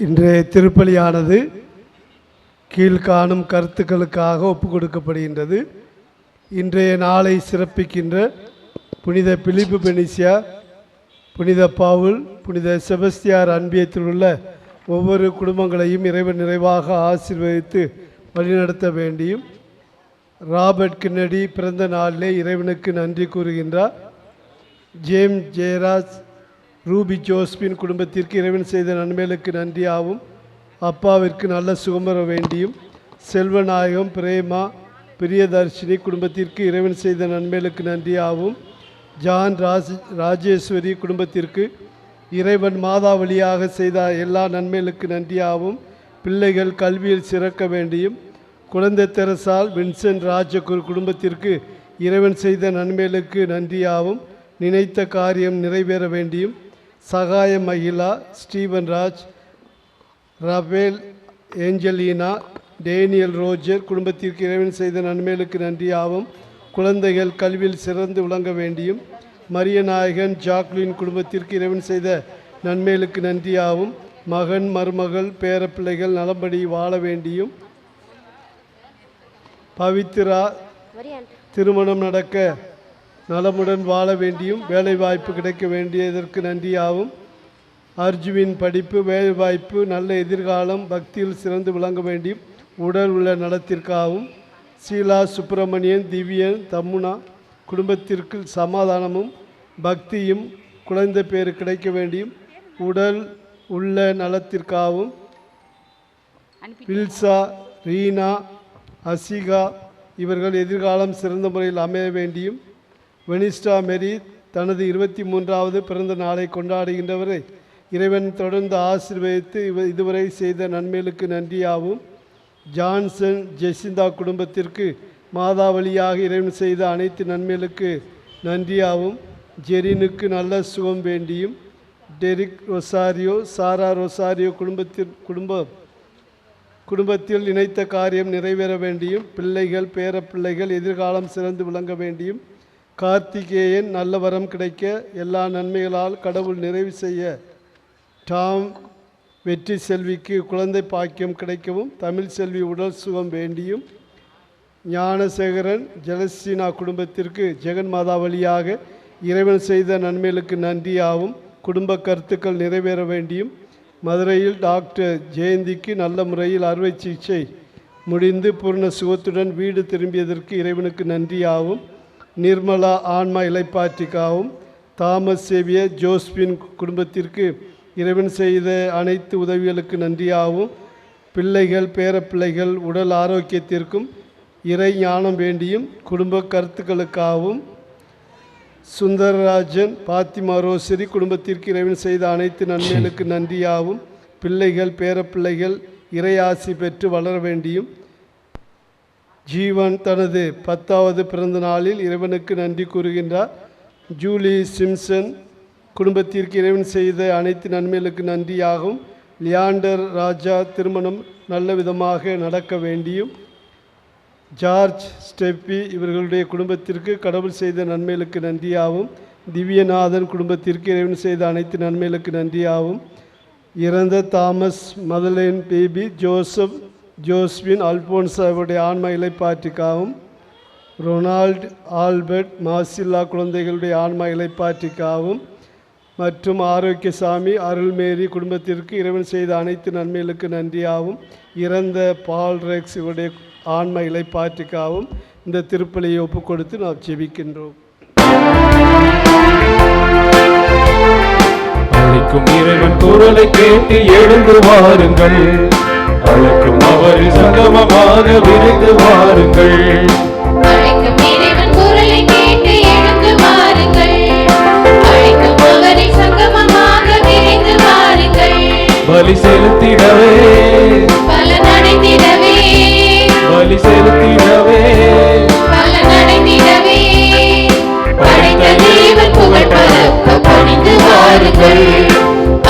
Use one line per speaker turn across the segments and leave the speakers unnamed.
இன்றைய திருப்பலியானது கீழ்காணும் கருத்துக்களுக்காக ஒப்புக் கொடுக்கப்படுகின்றது. இன்றைய நாளை சிறப்பிக்கின்ற புனித பிலிப்பு பெனிசியா, புனித பவுல், புனித செபஸ்தியார் அன்பியத்தில் உள்ள ஒவ்வொரு குடும்பங்களையும் இறைவன் நிறைவாக ஆசீர்வதித்து வழிநடத்த வேண்டியும், ராபர்ட் கென்னடி பிறந்த நாளிலே இறைவனுக்கு நன்றி கூறுகின்றார். ஜேம்ஸ் ஜெயராஜ், ரூபி ஜோஸ்பின் குடும்பத்திற்கு இறைவன் செய்த நன்மைகளுக்கு நன்றியாகவும், அப்பாவிற்கு நல்ல சுகம் பெற வேண்டியும், செல்வநாயகம், பிரேமா, பிரியதர்ஷினி குடும்பத்திற்கு இறைவன் செய்த நன்மைகளுக்கு நன்றியாகவும், ஜான் ராஜேஸ்வரி குடும்பத்திற்கு இறைவன் மாதா வழியாக செய்த எல்லா நன்மைகளுக்கு நன்றியாகவும், பிள்ளைகள் கல்வியில் சிறக்க வேண்டியும், குழந்தை தெரசால் வின்சென்ட் ராஜகுரு குடும்பத்திற்கு இறைவன் செய்த நன்மைகளுக்கு நன்றியாகவும், நினைத்த காரியம் நிறைவேற வேண்டியும், சகாய மகிழா, Steven Raj, Raphael, Angelina, Daniel Roger குடும்பத்திற்கு இறைவன் செய்த நன்மைகளுக்கு நன்றியாகவும், குழந்தைகள் கல்வியில் சிறந்து விளங்க வேண்டியும், மரியநாயகன் ஜாக்லின் குடும்பத்திற்கு இறைவன் செய்த நன்மைகளுக்கு நன்றியாகவும், மகன், மருமகள், பேரப்பிள்ளைகள் நலம்படி வாழ வேண்டியும், பவித்ரா திருமணம் நடக்க நலமுடன் வாழ வேண்டியும், வேலை வாய்ப்பு கிடைக்க வேண்டியதற்கு நன்றியாகவும், அர்ஜுவின் படிப்பு, வேலை வாய்ப்பு, நல்ல எதிர்காலம், பக்தியில் சிறந்து விளங்க வேண்டியும், உடல் உள்ள நலத்திற்காகவும், சீலா, சுப்பிரமணியன், திவ்யன், தம்முனா குடும்பத்திற்கு சமாதானமும் பக்தியும் குழந்தை பேர் கிடைக்க வேண்டியும், உடல் உள்ள நலத்திற்காகவும், வில்சா, ரீனா, அசிகா இவர்கள் எதிர்காலம் சிறந்த முறையில் அமைய வேண்டியும், வெனிஸ்டா மேரி தனது 23வது பிறந்த நாளை கொண்டாடுகின்றவரை இறைவன் தொடர்ந்து ஆசீர்வதித்து இதுவரை செய்த நன்மைகளுக்கு நன்றியாகவும், ஜான்சன் ஜெசிந்தா குடும்பத்திற்கு மாதா வழியாக இறைவன் செய்த அனைத்து நன்மைகளுக்கு நன்றியாகவும், ஜெரினுக்கு நல்ல சுகம் வேண்டியும், டெரிக் ரொசாரியோ, சாரா ரொசாரியோ குடும்பத்தில் நினைத்த காரியம் நிறைவேற வேண்டியும், பிள்ளைகள், பேரப்பிள்ளைகள் எதிர்காலம் சிறந்து விளங்க வேண்டியும், கார்த்திகேயன் நல்ல வரம் கிடைக்க எல்லா நன்மைகளால் கடவுள் நிறைவு செய்ய, டாம் வெற்றி செல்விக்கு குழந்தை பாக்கியம் கிடைக்கவும், தமிழ் செல்வி உடல் சுகம் வேண்டியும், ஞானசேகரன் ஜெலஸ்டினா குடும்பத்திற்கு ஜெகன் மாதா வழியாக இறைவன் செய்த நன்மைகளுக்கு நன்றியாகவும், குடும்ப கருத்துக்கள் நிறைவேற வேண்டியும், மதுரையில் டாக்டர் ஜெயந்திக்கு நல்ல முறையில் அறுவை சிகிச்சை முடிந்து பூர்ண சுகத்துடன் வீடு திரும்பியதற்கு இறைவனுக்கு நன்றியாகவும், நிர்மலா ஆன்மா இலைப்பாற்றிக்காகவும், தாமஸ் சேவியர் ஜோஸ்பின் குடும்பத்திற்கு இறைவன் செய்த அனைத்து உதவிகளுக்கு நன்றியாகவும், பிள்ளைகள், பேரப்பிள்ளைகள் உடல் ஆரோக்கியத்திற்கும் இறை ஞானம் வேண்டியும், குடும்ப கருத்துக்களுக்காகவும், சுந்தரராஜன், பாத்திமா ரோசரி குடும்பத்திற்கு இறைவன் செய்த அனைத்து நன்மைகளுக்கு நன்றியாகவும், பிள்ளைகள், பேரப்பிள்ளைகள் இறை ஆசி பெற்று வளர வேண்டியும், ஜீவன் தனது 10வது பிறந்த நாளில் இறைவனுக்கு நன்றி கூறுகின்றார். ஜூலி சிம்சன் குடும்பத்திற்கு இறைவன் செய்த அனைத்து நன்மைகளுக்கு நன்றியாகவும், லியாண்டர் ராஜா திருமணம் நல்ல விதமாக நடக்க வேண்டியும், ஜார்ஜ் ஸ்டெப்பி இவர்களுடைய குடும்பத்திற்கு கடவுள் செய்த நன்மைகளுக்கு நன்றியாகவும், திவ்யநாதன் குடும்பத்திற்கு இறைவன் செய்த அனைத்து நன்மைகளுக்கு நன்றியாகவும், இறந்த Thomas, Magdalene baby, Joseph, Josephine, Alphonsa அவருடைய ஆன்மா இலைப்பாற்றிக்காகவும், ரொனால்டு, ஆல்பர்ட், மாசில்லா குழந்தைகளுடைய ஆன்மா இலைப்பாற்றிக்காகவும், மற்றும் ஆரோக்கியசாமி, அருள்மேரி குடும்பத்திற்கு இறைவன் செய்த அனைத்து நன்மைகளுக்கு நன்றியாகவும், இறந்த பால் ரெக்ஸ் இவருடைய ஆன்மா இலைப்பாற்றிக்காகவும் இந்த திருப்பலியை ஒப்புக் கொடுத்து நாம் ஜெபிக்கின்றோம்.
அழைக்கும் இறைவன் குரலை கேட்டு எழுந்து வாருங்கள், அழைக்கும் அவரின் சங்கமமாக விரைந்து வாருங்கள்.
அழைக்கும் இறைவன் குரலை கேட்டு எழுந்து வாருங்கள், அழைக்கும் அவரின் சங்கமமாக விரைந்து வாருங்கள்.
பலி செலுத்திடவே,
பலனடைந்திடவே,
பலி செலுத்திடவே,
பலனடைந்திடவே, படைத்த தேவன் புகழ் பரப்ப பணிந்து வாருங்கள்.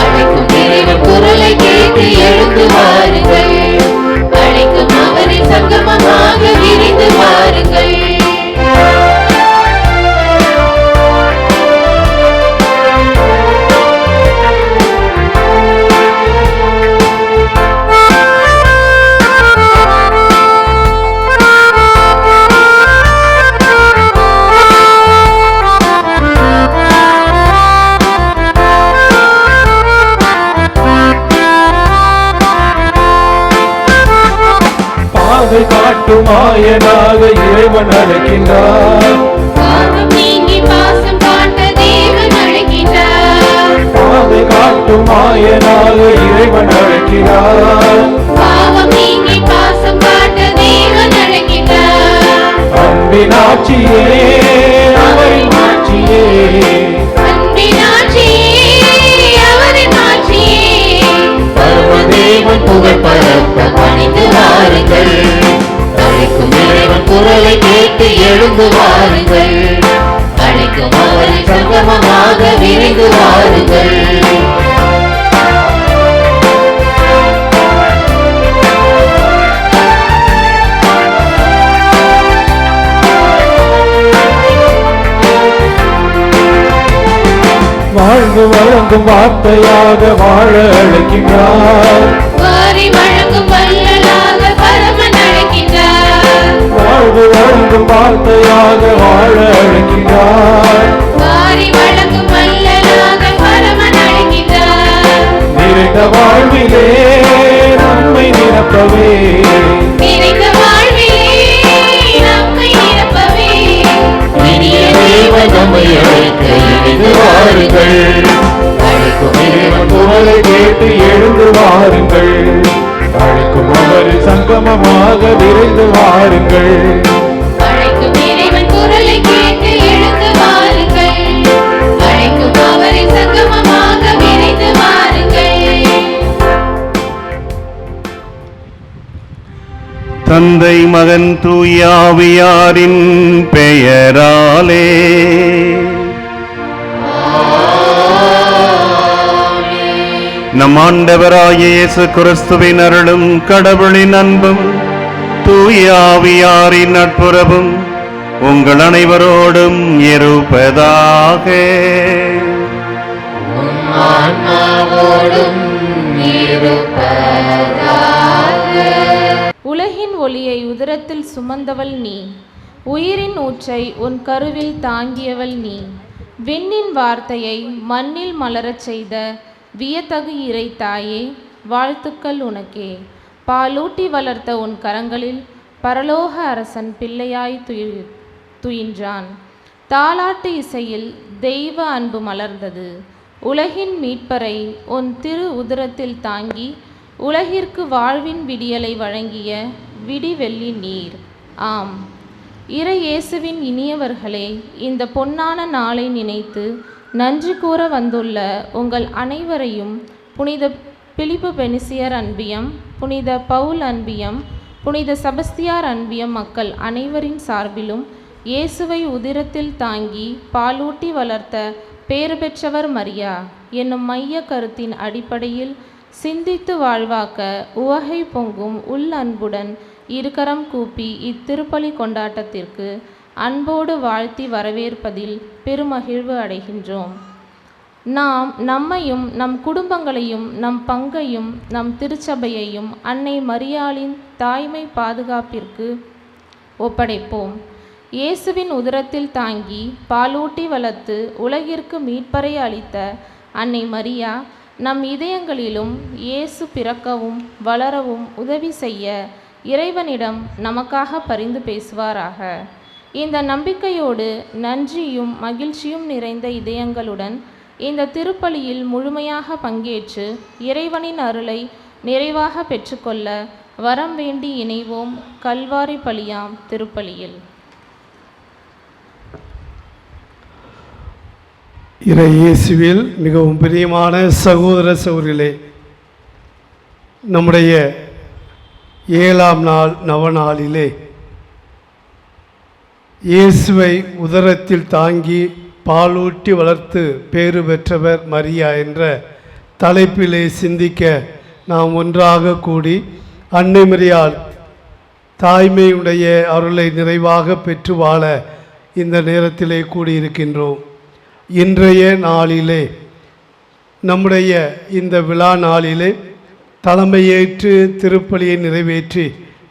அழைக்கும் இறைவன் குரலை கேட்டு எழுந்து வாருங்கள், அழைக்கும் அவரின் சங்கமமாக விரைந்து வாருங்கள்.
காட்டும் மாயனாக இறைவன் அழைக்கின்றார்.
பாவம் நீங்கி பாசம் காட்ட தேவன் அழைக்கின்றார்.
பாதை காட்டும் மாயனாக இறைவன் அழைக்கிறார்.
பாவம் நீங்கி பாசம் காட்ட தேவன் அழைக்கின்றார்.
அன்பின் ஆட்சியே அவரின் ஆட்சியே,
அன்பின் ஆட்சியே அவரின் ஆட்சியே.
பரமதேவன்
புகழ் பரப்ப பணிந்து வாருங்கள். அழைக்கும் இறைவன் குரலை கேட்டு எழுந்து வாருங்கள். அழைக்கும் அவரை சங்கமமாக விரைந்து வாருங்கள்.
வாழ்வு வழங்கும் வார்த்தையாக வாழ அழைக்கின்றார்.
வாரி வழங்கும் வள்ளலாக பரமன் அழைக்கின்றார்.
வாழ்வு வழங்கும் வார்த்தையாக வாழ அழைக்கின்றார்.
வாரி வழங்கும் வள்ளலாக பரமன் அழைக்கின்றார்.
நிறைந்த வாழ்விலே நம்மை நிரப்பவே,
நிறைந்த வாழ்விலே நம்மை நிரப்பவே. இனிய தேவன் நம்மை அழைக்க எழுந்து வாருங்கள்.
அழைக்கும் இறைவன் குரலை கேட்டு எழுந்து வாருங்கள். அழைக்கும் அவரின் சங்கமமாக விரைந்து வாருங்கள்.
அழைக்கும் இறைவன் குரலை கேட்டு எழுந்து வாருங்கள். அழைக்கும் அவரை சங்கமமாக விரைந்து வாருங்கள்.
தந்தை மகன் தூயாவியாரின் பெயராலே நம் ஆண்டவராகிய இயேசு கிறிஸ்துவின் அருளும் கடவுளின் அன்பும் தூயாவியாரின் நட்புறவும் உங்கள் அனைவரோடும் இருப்பதாக.
ஆன்மாவோடும் இருப்பதாக.
உலகின் ஒளியை உதரத்தில் சுமந்தவள் நீ, உயிரின் ஊற்றை உன் கருவில் தாங்கியவள் நீ. விண்ணின் வார்த்தையை மண்ணில் மலரச் செய்த வியத்தகு இறை தாயே, வாழ்த்துக்கள் உனக்கே. பாலூட்டி வளர்த்த உன் கரங்களில் பரலோக அரசன் பிள்ளையாய் துயின்றான். தாலாட்டு இசையில் தெய்வ அன்பு மலர்ந்தது. உலகின் மீட்பரை உன் திரு உதரத்தில் தாங்கி உலகிற்கு வாழ்வின் விடியலை வழங்கிய விடிவெள்ளி நீர். ஆம், இறை இயேசுவின் இனியவர்களே, இந்த பொன்னான நாளை நினைத்து நன்றி கூற வந்துள்ள உங்கள் அனைவரையும் புனித பிலிப்பு பெனிசியர் அன்பியம், புனித பவுல் அன்பியம், புனித செபஸ்தியார் அன்பியம் மக்கள் அனைவரின் சார்பிலும் இயேசுவை உதிரத்தில் தாங்கி பாலூட்டி வளர்த்த பேறு பெற்றவர் மரியா என்னும் மைய கருத்தின் அடிப்படையில் சிந்தித்து வாழ்வாக்க உவகை பொங்கும் உள் அன்புடன் இருகரம் கூப்பி இத்திருப்பலி கொண்டாட்டத்திற்கு அன்போடு வாழ்த்தி வரவேற்பதில் பெருமகிழ்வு அடைகின்றோம். நாம் நம்மையும் நம் குடும்பங்களையும் நம் பங்கையும் நம் திருச்சபையையும் அன்னை மரியாளின் தாய்மை பாதுகாப்பிற்கு ஒப்படைப்போம். இயேசுவின் உதரத்தில் தாங்கி பாலூட்டி வளர்த்து உலகிற்கு மீட்பரை அளித்த அன்னை மரியா நம் இதயங்களிலும் இயேசு பிறக்கவும் வளரவும் உதவி செய்ய இறைவனிடம் நமக்காக பரிந்து பேசுவாராக. இந்த நம்பிக்கையோடு நன்றியும் மகிழ்ச்சியும் நிறைந்த இதயங்களுடன் இந்த திருப்பலியில் முழுமையாக பங்கேற்று இறைவனின் அருளை நிறைவாக பெற்றுக்கொள்ள வரம் வேண்டி இணைவோம் கல்வாரி பலியாம் திருப்பலியில்.
இறை இயேசுவில் மிகவும் பிரியமான சகோதர சகோதரிகளே, நம்முடைய 7ஆம் நாள் நவநாளிலே இயேசுவை உதரத்தில் தாங்கி பாலூட்டி வளர்த்து பேறு பெற்றவர் மரியா என்ற தலைப்பிலே சிந்திக்க நாம் ஒன்றாக கூடி அன்னை மரியாள் தாய்மையுடைய அருளை நிறைவாக பெற்று வாழ இந்த நேரத்திலே கூடியிருக்கின்றோம். இன்றைய நாளிலே நம்முடைய இந்த விழா நாளிலே தலைமையேற்று திருப்பலியை நிறைவேற்றி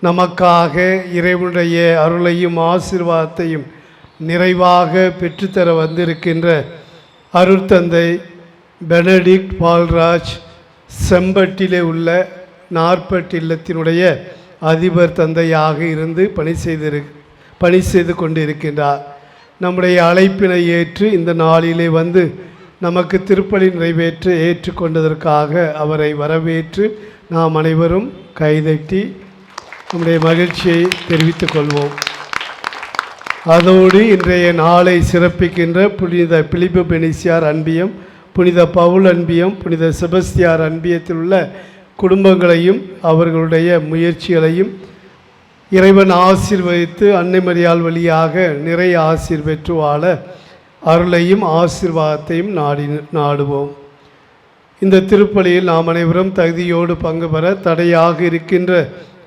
நமக்காக இறைவனுடைய அருளையும் ஆசீர்வாதத்தையும் நிறைவாக பெற்றுத்தர வந்திருக்கின்ற அருட்தந்தை பெனடிக்ட் பால்ராஜ் செம்பட்டிலே உள்ள நாற்பட்டு இல்லத்தினுடைய அதிபர் தந்தையாக இருந்து பணி செய்து கொண்டிருக்கின்றார். நம்முடைய அழைப்பினை ஏற்று இந்த நாளிலே வந்து நமக்கு திருப்பலி நிறைவேற்ற ஏற்றுக்கொண்டதற்காக அவரை வரவேற்று நாம் அனைவரும் கைதட்டி நம்முடைய மகிழ்ச்சியை தெரிவித்துக் கொள்வோம். அதோடு இன்றைய நாளை சிறப்பிக்கின்ற புனித பிலிப்பு பெனிசியார் அன்பியம், புனித பவுல் அன்பியம், புனித செபஸ்தியார் அன்பியத்தில் உள்ள குடும்பங்களையும் அவர்களுடைய முயற்சிகளையும் இறைவன் ஆசீர்வதித்து அன்னை மரியாள் வழியாக நிறைய ஆசீர் பெற்று வாழ அருளையும் ஆசீர்வாதத்தையும் நாடுவோம். இந்த திருப்பலியில் நாம் அனைவரும் தகுதியோடு பங்கு பெற தடையாக இருக்கின்ற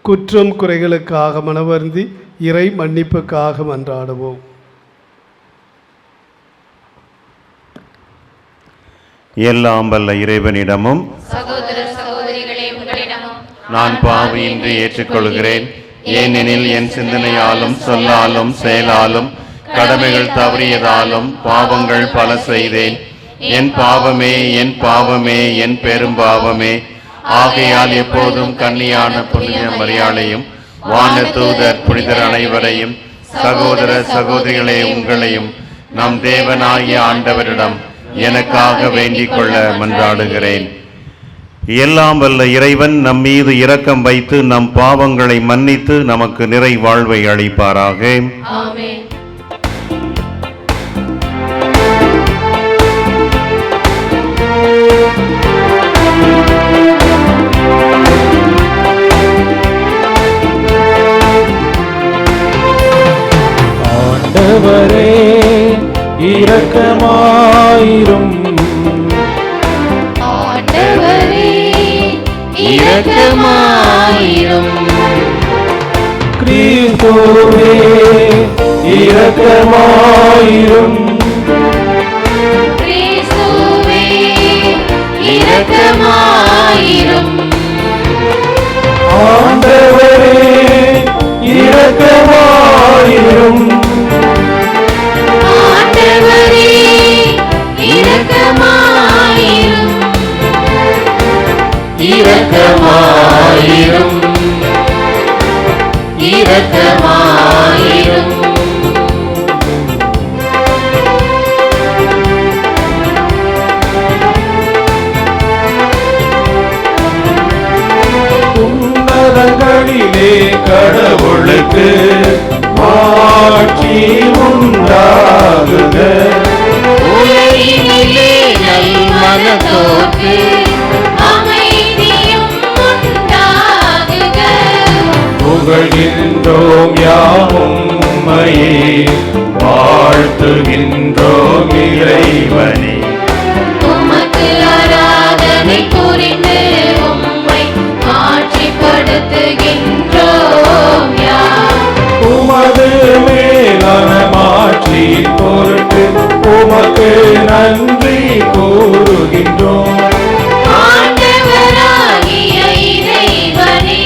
குற்றம் குறைகளுக்காக மனவருந்தி இறை மன்னிப்புக்காக மன்றாடுவோம்.
எல்லாம் வல்ல இறைவனிடமும்
சகோதர சகோதரிகளே உங்களிடமும்
நான் பாவியின்றி ஏற்றுக்கொள்கிறேன். ஏனெனில் என் சிந்தனையாலும் சொல்லாலும் செயலாலும் கடமைகள் தவறியதாலும் பாவங்கள் பல செய்தேன். என் பாவமே, என் பாவமே, என் பெரும் பாவமே. ஆகையால் எப்போதும் கன்னியான புனித மரியாளையும் வான தூதர் புனிதர் அனைவரையும் சகோதர சகோதரிகளே உங்களையும் நம் தேவனாகிய ஆண்டவரிடம் எனக்காக வேண்டிக் கொள்ள மன்றாடுகிறேன். எல்லாம் வல்ல இறைவன் நம் மீது இரக்கம் வைத்து நம் பாவங்களை மன்னித்து நமக்கு நிறை வாழ்வை அளிப்பாராக.
ஆமென்.
ஆண்டவரே இரக்கமாயிரும்.
ஆண்டவரே இரக்கமாயிரும்.
கிறிஸ்துவே இரக்கமாயிரும்.
கிறிஸ்துவே இரக்கமாயிரும்.
ஆண்டவரே இரக்கமாயிரும்.
ஆண்டவரே இரக்கமாயிரும். இரக்கமாயிரும். இரக்கமாயிரும்.
உன்னதங்களிலே கடவுளுக்கு ஆட்சி உண்டாகுக.
உலகினிலே நல்மனத்தோர்க்கு அமைதியும் உண்டாகுக.
புகழ்கின்றோம் யாவும் உம்மையே, வாழ்த்துகின்றோம் இறைவனே.
உமக்கு ஆராதனை புரிந்து உம்மை மாட்சிப்படுத்துகின்றோம் யாம்.
உமது மேலான மாட்சியின் பொருட்டு உமக்கு நன்றி கூறுகின்றோம்.
ஆண்டவராகிய இறைவனே,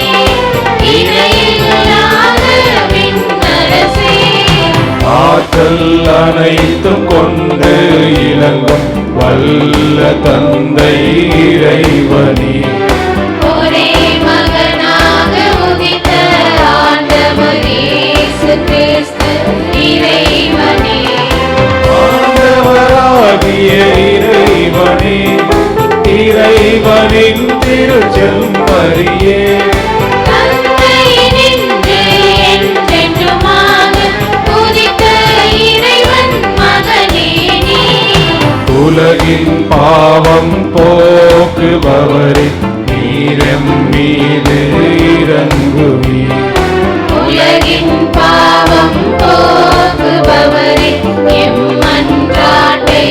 இணையில்லாத விண்ணரசே,
ஆற்றல் அனைத்தும் கொண்டு இலங்கும் வல்ல தந்தை இறைவனே.
ஒரே மகனாக உதித்த ஆண்டவர் இயேசு கிறிஸ்து இறைவனே,
ஆண்டவராகிய இறைவனே, இறைவனின் திருச்செம்மறியே,
தந்தையினின்று என்றென்றுமாக உதித்த இறைவன் மகனே நீ.
உலகின் பாவம் போக்குபவரே, நீரம் மீது இறங்குவீர்.
உலகின் பாவம் போக்குபவரே, எம் மன்றாட்டை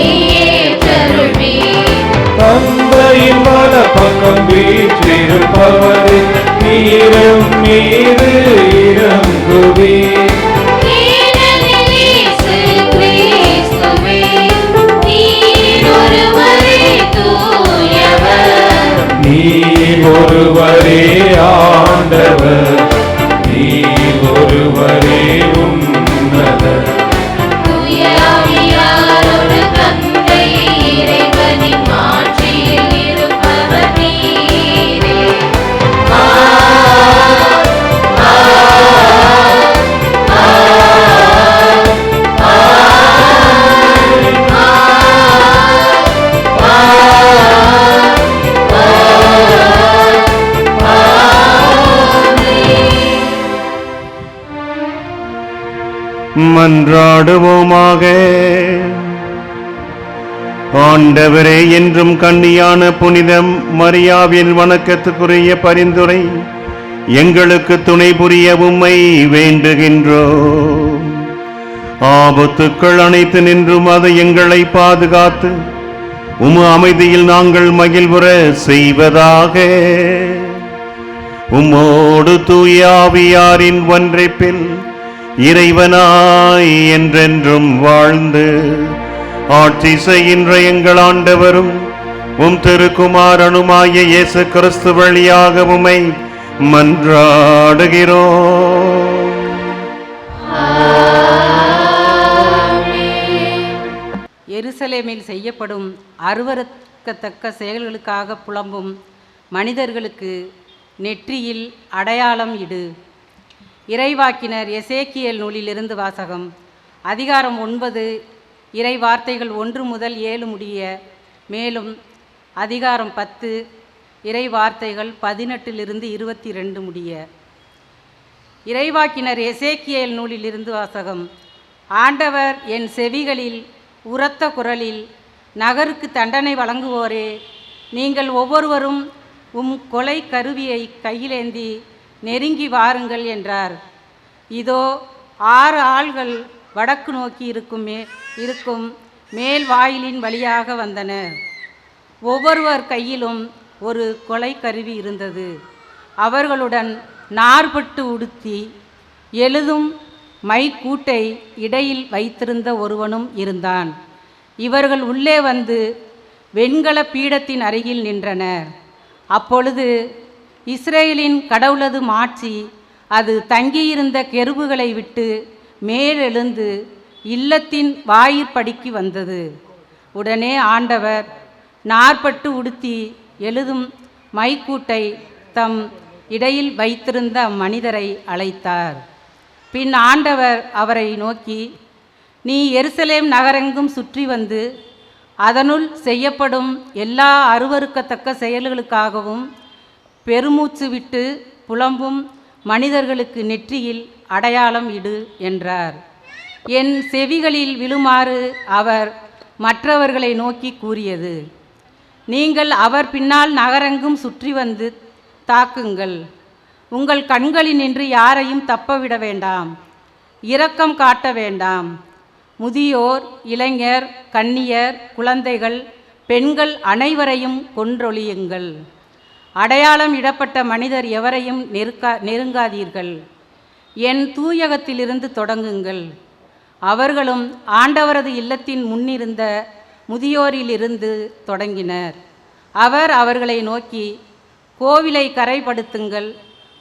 ஏற்றருள்வீர்.
தந்தையின் வலப்பக்கம் வீற்றிருப்பவரே, நீரம் மீது இறங்குவீர்.
ஏனெனில் இயேசு கிறிஸ்துவே, நீர் ஒருவரே தூயவர்.
நீர் ஒருவரே ஆண்டவர், நீர் ஒருவரே உன்னதர்.
தூய ஆவியாரோடு தந்தை இறைவனின் மாட்சியில் இருப்பவர் நீரே.
மன்றாடுவோமாக. ஆண்டவரே, என்றும் கன்னியான புனித மரியாவின் வணக்கத்துக்குரிய பரிந்துரை எங்களுக்கு துணை புரிய உம்மை வேண்டுகின்றோம். ஆபத்துக்கள் அனைத்து நின்றும் அது எங்களை பாதுகாத்து அமைதியில் நாங்கள் மகிழ்வுற செய்வதாக. உம்மோடு தூய ஆவியாரின் ஒன்றைப்பில் இறைவனாய் என்றென்றும் வாழ்ந்து ஆட்சி செய்கின்ற எங்கள் ஆண்டவரும் உம் திருக்குமாரனுமாய இயேசு கிறிஸ்து வழியாக உம்மை மன்றாடுகிறோம்.
எருசலேமில் செய்யப்படும் அருவருக்கத்தக்க செயல்களுக்காக புலம்பும் மனிதர்களுக்கு நெற்றியில் அடையாளம் இடு. இறைவாக்கினர் எசேக்கியேல் நூலிலிருந்து வாசகம். அதிகாரம் 9, இறை வார்த்தைகள் 1 முதல் 7 முடிய. மேலும் அதிகாரம் 10, இறை வார்த்தைகள் 18 22 முடிய. இறைவாக்கினர் எசேக்கியேல் நூலிலிருந்து வாசகம். ஆண்டவர் என் செவிகளில் உரத்த குரலில், நகருக்கு தண்டனை வழங்குவோரே, நீங்கள் ஒவ்வொருவரும் கொலை கருவியை கையிலேந்தி நெருங்கி வாருங்கள் என்றார். இதோ 6 ஆள்கள் வடக்கு நோக்கி இருக்கும் மேல் வாயிலின் வழியாக வந்தனர். ஒவ்வொருவர் கையிலும் ஒரு கொலை கருவி இருந்தது. அவர்களுடன் நார்பட்டு உடுத்தி எழுதும் மைக்கூட்டை இடையில் வைத்திருந்த ஒருவனும் இருந்தான். இவர்கள் உள்ளே வந்து வெண்கல பீடத்தின் அருகில் நின்றனர். அப்பொழுது இஸ்ரேலின் கடவுளது மாட்சி அது தங்கியிருந்த கெருபுகளை விட்டு மேலெழுந்து இல்லத்தின் வாயிற்படிக்கு வந்தது. உடனே ஆண்டவர் நார்பட்டு உடுத்தி எழுதும் மைக்கூட்டை தம் இடையில் வைத்திருந்த மனிதரை அழைத்தார். பின் ஆண்டவர் அவரை நோக்கி, நீ எருசலேம் நகரெங்கும் சுற்றி வந்து அதனுள் செய்யப்படும் எல்லா அருவருக்கத்தக்க செயல்களுக்காகவும் பெருமூச்சு விட்டு புலம்பும் மனிதர்களுக்கு நெற்றியில் அடையாளம் இடு என்றார். என் செவிகளில் விழுமாறு அவர் மற்றவர்களை நோக்கி கூறியது, நீங்கள் அவர் பின்னால் நகரெங்கும் சுற்றி வந்து தாக்குங்கள். உங்கள் கண்களினின்று யாரையும் தப்பவிட வேண்டாம். இரக்கம் காட்ட வேண்டாம். முதியோர், இளைஞர், கன்னியர், குழந்தைகள், பெண்கள் அனைவரையும் கொன்றொழியுங்கள். அடையாளம் இடப்பட்ட மனிதர் எவரையும் நெருங்காதீர்கள். என் தூயகத்திலிருந்து தொடங்குங்கள். அவர்களும் ஆண்டவரது இல்லத்தின் முன்னிருந்த முதியோரிலிருந்து தொடங்கினர். அவர் அவர்களை நோக்கி, கோவிலை கரைப்படுத்துங்கள்,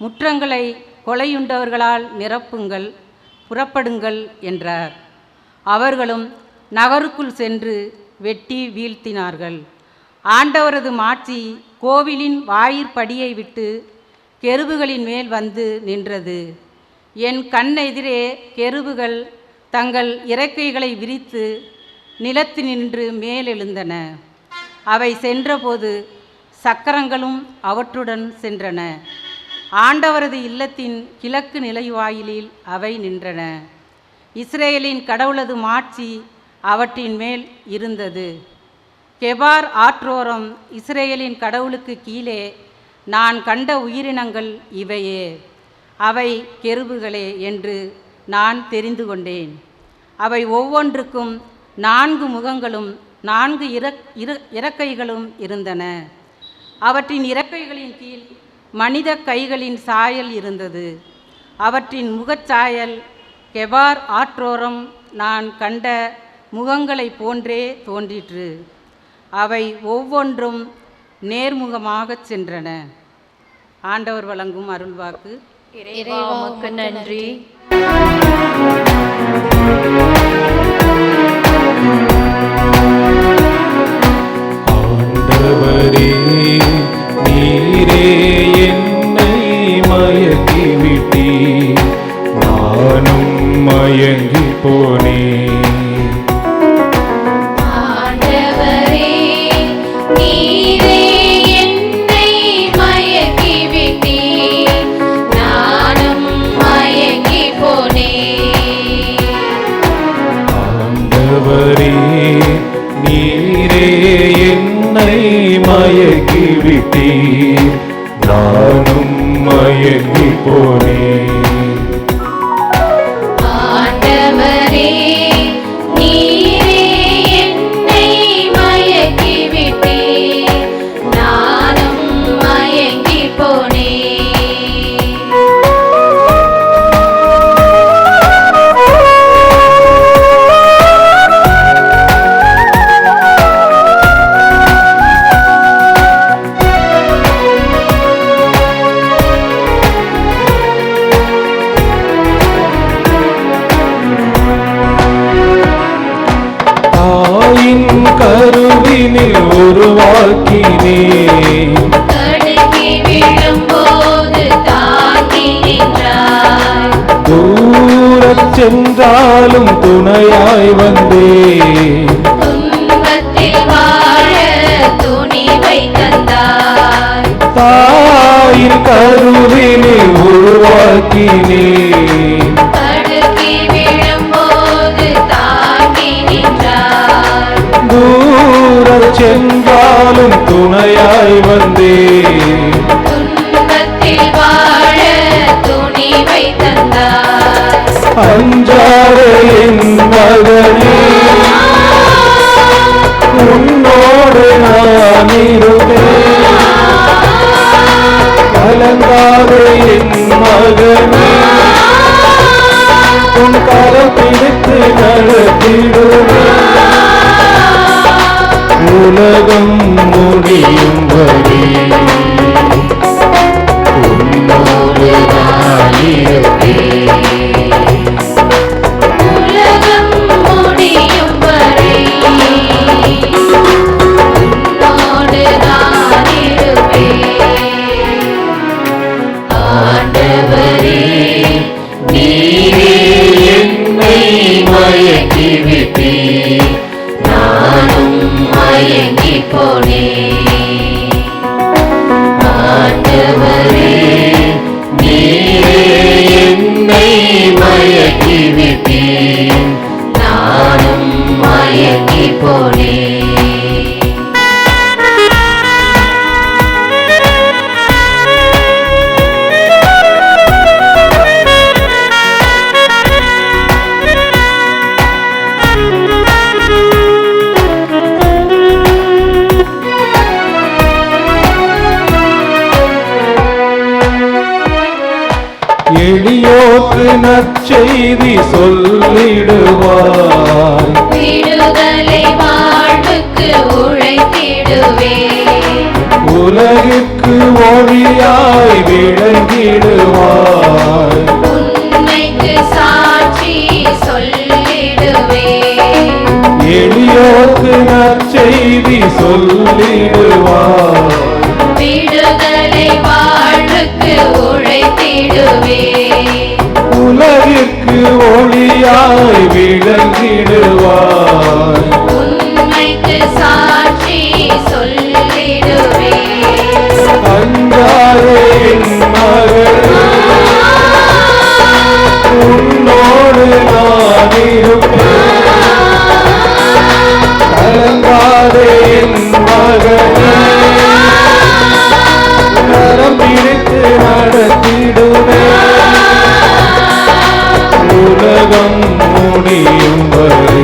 முற்றங்களை கொலையுண்டவர்களால் நிரப்புங்கள், புறப்படுங்கள் என்றார். அவர்களும் நகருக்குள் சென்று வெட்டி வீழ்த்தினார்கள். ஆண்டவரது மாட்சி கோவிலின் வாயிற்படியை விட்டு கெருபுகளின் மேல் வந்து நின்றது. என் கண்ணெதிரே கெருபுகள் தங்கள் இறக்கைகளை விரித்து நிலத்தினின்று மேலெழுந்தன. அவை சென்றபோது சக்கரங்களும் அவற்றுடன் சென்றன. ஆண்டவரது இல்லத்தின் கிழக்கு நிலைவாயிலில் அவை நின்றன. இஸ்ரேலின் கடவுளது மாட்சி அவற்றின் மேல் இருந்தது. கெபார் ஆற்றோரம் இஸ்ரேலின் கடவுளுக்கு கீழே நான் கண்ட உயிரினங்கள் இவையே. அவை கெருபுகளே என்று நான் தெரிந்து கொண்டேன். அவை ஒவ்வொன்றுக்கும் 4 முகங்களும் 4 இறக்கைகளும் இருந்தன. அவற்றின் இறக்கைகளின் கீழ் மனித கைகளின் சாயல் இருந்தது. அவற்றின் முகச்சாயல் கெபார் ஆற்றோரம் நான் கண்ட முகங்களைப் போன்றே தோன்றிற்று. அவை ஒவ்வொன்றும் நேர்முகமாகச் சென்றன. ஆண்டவர் வழங்கும் அருள்வாக்கு.
இறைவா உமக்கு நன்றி.
ஆண்டவரே, நீரே என்னை மயக்கிவிட்டீர், நானும் மயங்கி போனேன்.
ஆண்டவரே, நீரே என்னை மயக்கிவிட்டீர், நானும் மயங்கிப் போனேன்.
மயங்கி போனேன்.
ஆண்டவரே நீரே என்னை மயக்கி விட்டீர், நானும் மயங்கி போனேன்.
தாயின் கருவினில் உருவாக்கினேன்.
தடுக்கி விழும்போது தாங்கி நின்றாய்,
தூரச் சென்றாலும் துணையாய் வந்தேன்.
துன்பத்தில் வாழ துணிவை தந்தாய்.
தாயின் கருவினில் உருவாக்கினேன்.
தடுக்கி விழும்போது தாங்கி நின்றாய்,
தூரச் சென்றாலும் துணையாய் வந்தேன்.
துன்பத்தில் வாழ துணிவை தந்தாய்.
அஞ்சாதே என் மகனே, உன்னோடு நான் இருப்பேன். கலங்காதே என் மகனே, உன் கரம் பிடித்து நடத்திடுவேன். உலகம் முடியும் வரை உன்னோடு நான் இருப்பேன்.
உலகம் முடியும் வரை உன்னோடு நான் இருப்பேன். ஆண்டவரே நீரே என்னை மயக்கி விட்டீர், நானும் மயங்கி போனேன். ஆண்டவரே நீரே என்னை மயக்கி விட்டீர், நானும் மயங்கி போனேன்.
எளியோர்க்கு நற்செய்தி சொல்லிடுவாய்.
விடுதலை வாழ்வுக்கு உழைத்திடுவேன்,
உலகிற்கு ஒளியாய் விளங்கிடுவாய்.
உண்மைக்கு சாட்சி சொல்லிடுவேன்.
எளியோர்க்கு நற்செய்தி சொல்லிடுவாய்.
விடுதலை வாழ்வுக்கு உழைத்திடுவேன்,
உலகிற்கு ஒளியாய் விளங்கிடுவாய்.
உண்மைக்கு சாட்சி சொல்லிடுவேன்.
அஞ்சாதே என் மகளே, உன்னோடு நான் இருப்பேன். கலங்காதே என் மகளே, கரம் பிடித்து நடத்திடுவேன். உலகம் முடியும் வரை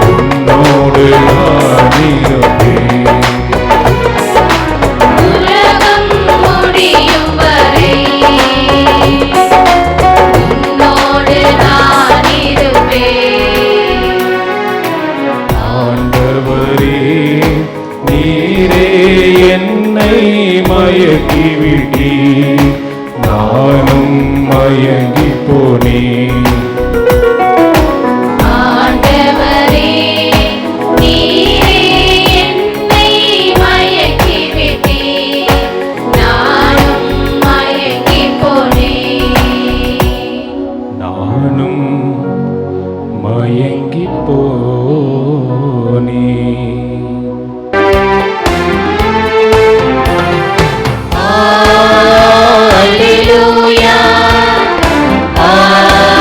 உன்னோடு நான் இருப்பேன்.
உலகம் முடியும் வரை உன்னோடு நான் இருப்பேன்.
ஆண்டவரே நீரே என்னை மயக்கி விட்டீர், நானும் மயங்கி போனேன்.
ஆண்டவரே நீரே என்னை மயக்கி விட்டீர், நானும் மயங்கி போனேன்.
நானும் மயங்கி போனேன்.
Alleluia, Alleluia.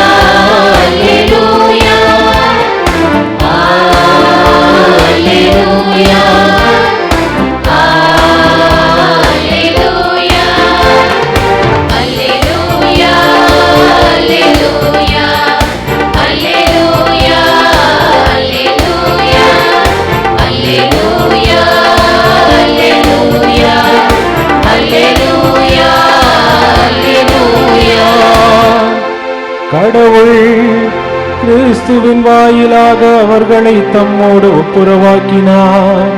வாயிலாக அவர்களை தம்மோடு ஒப்புரவாக்கினார்.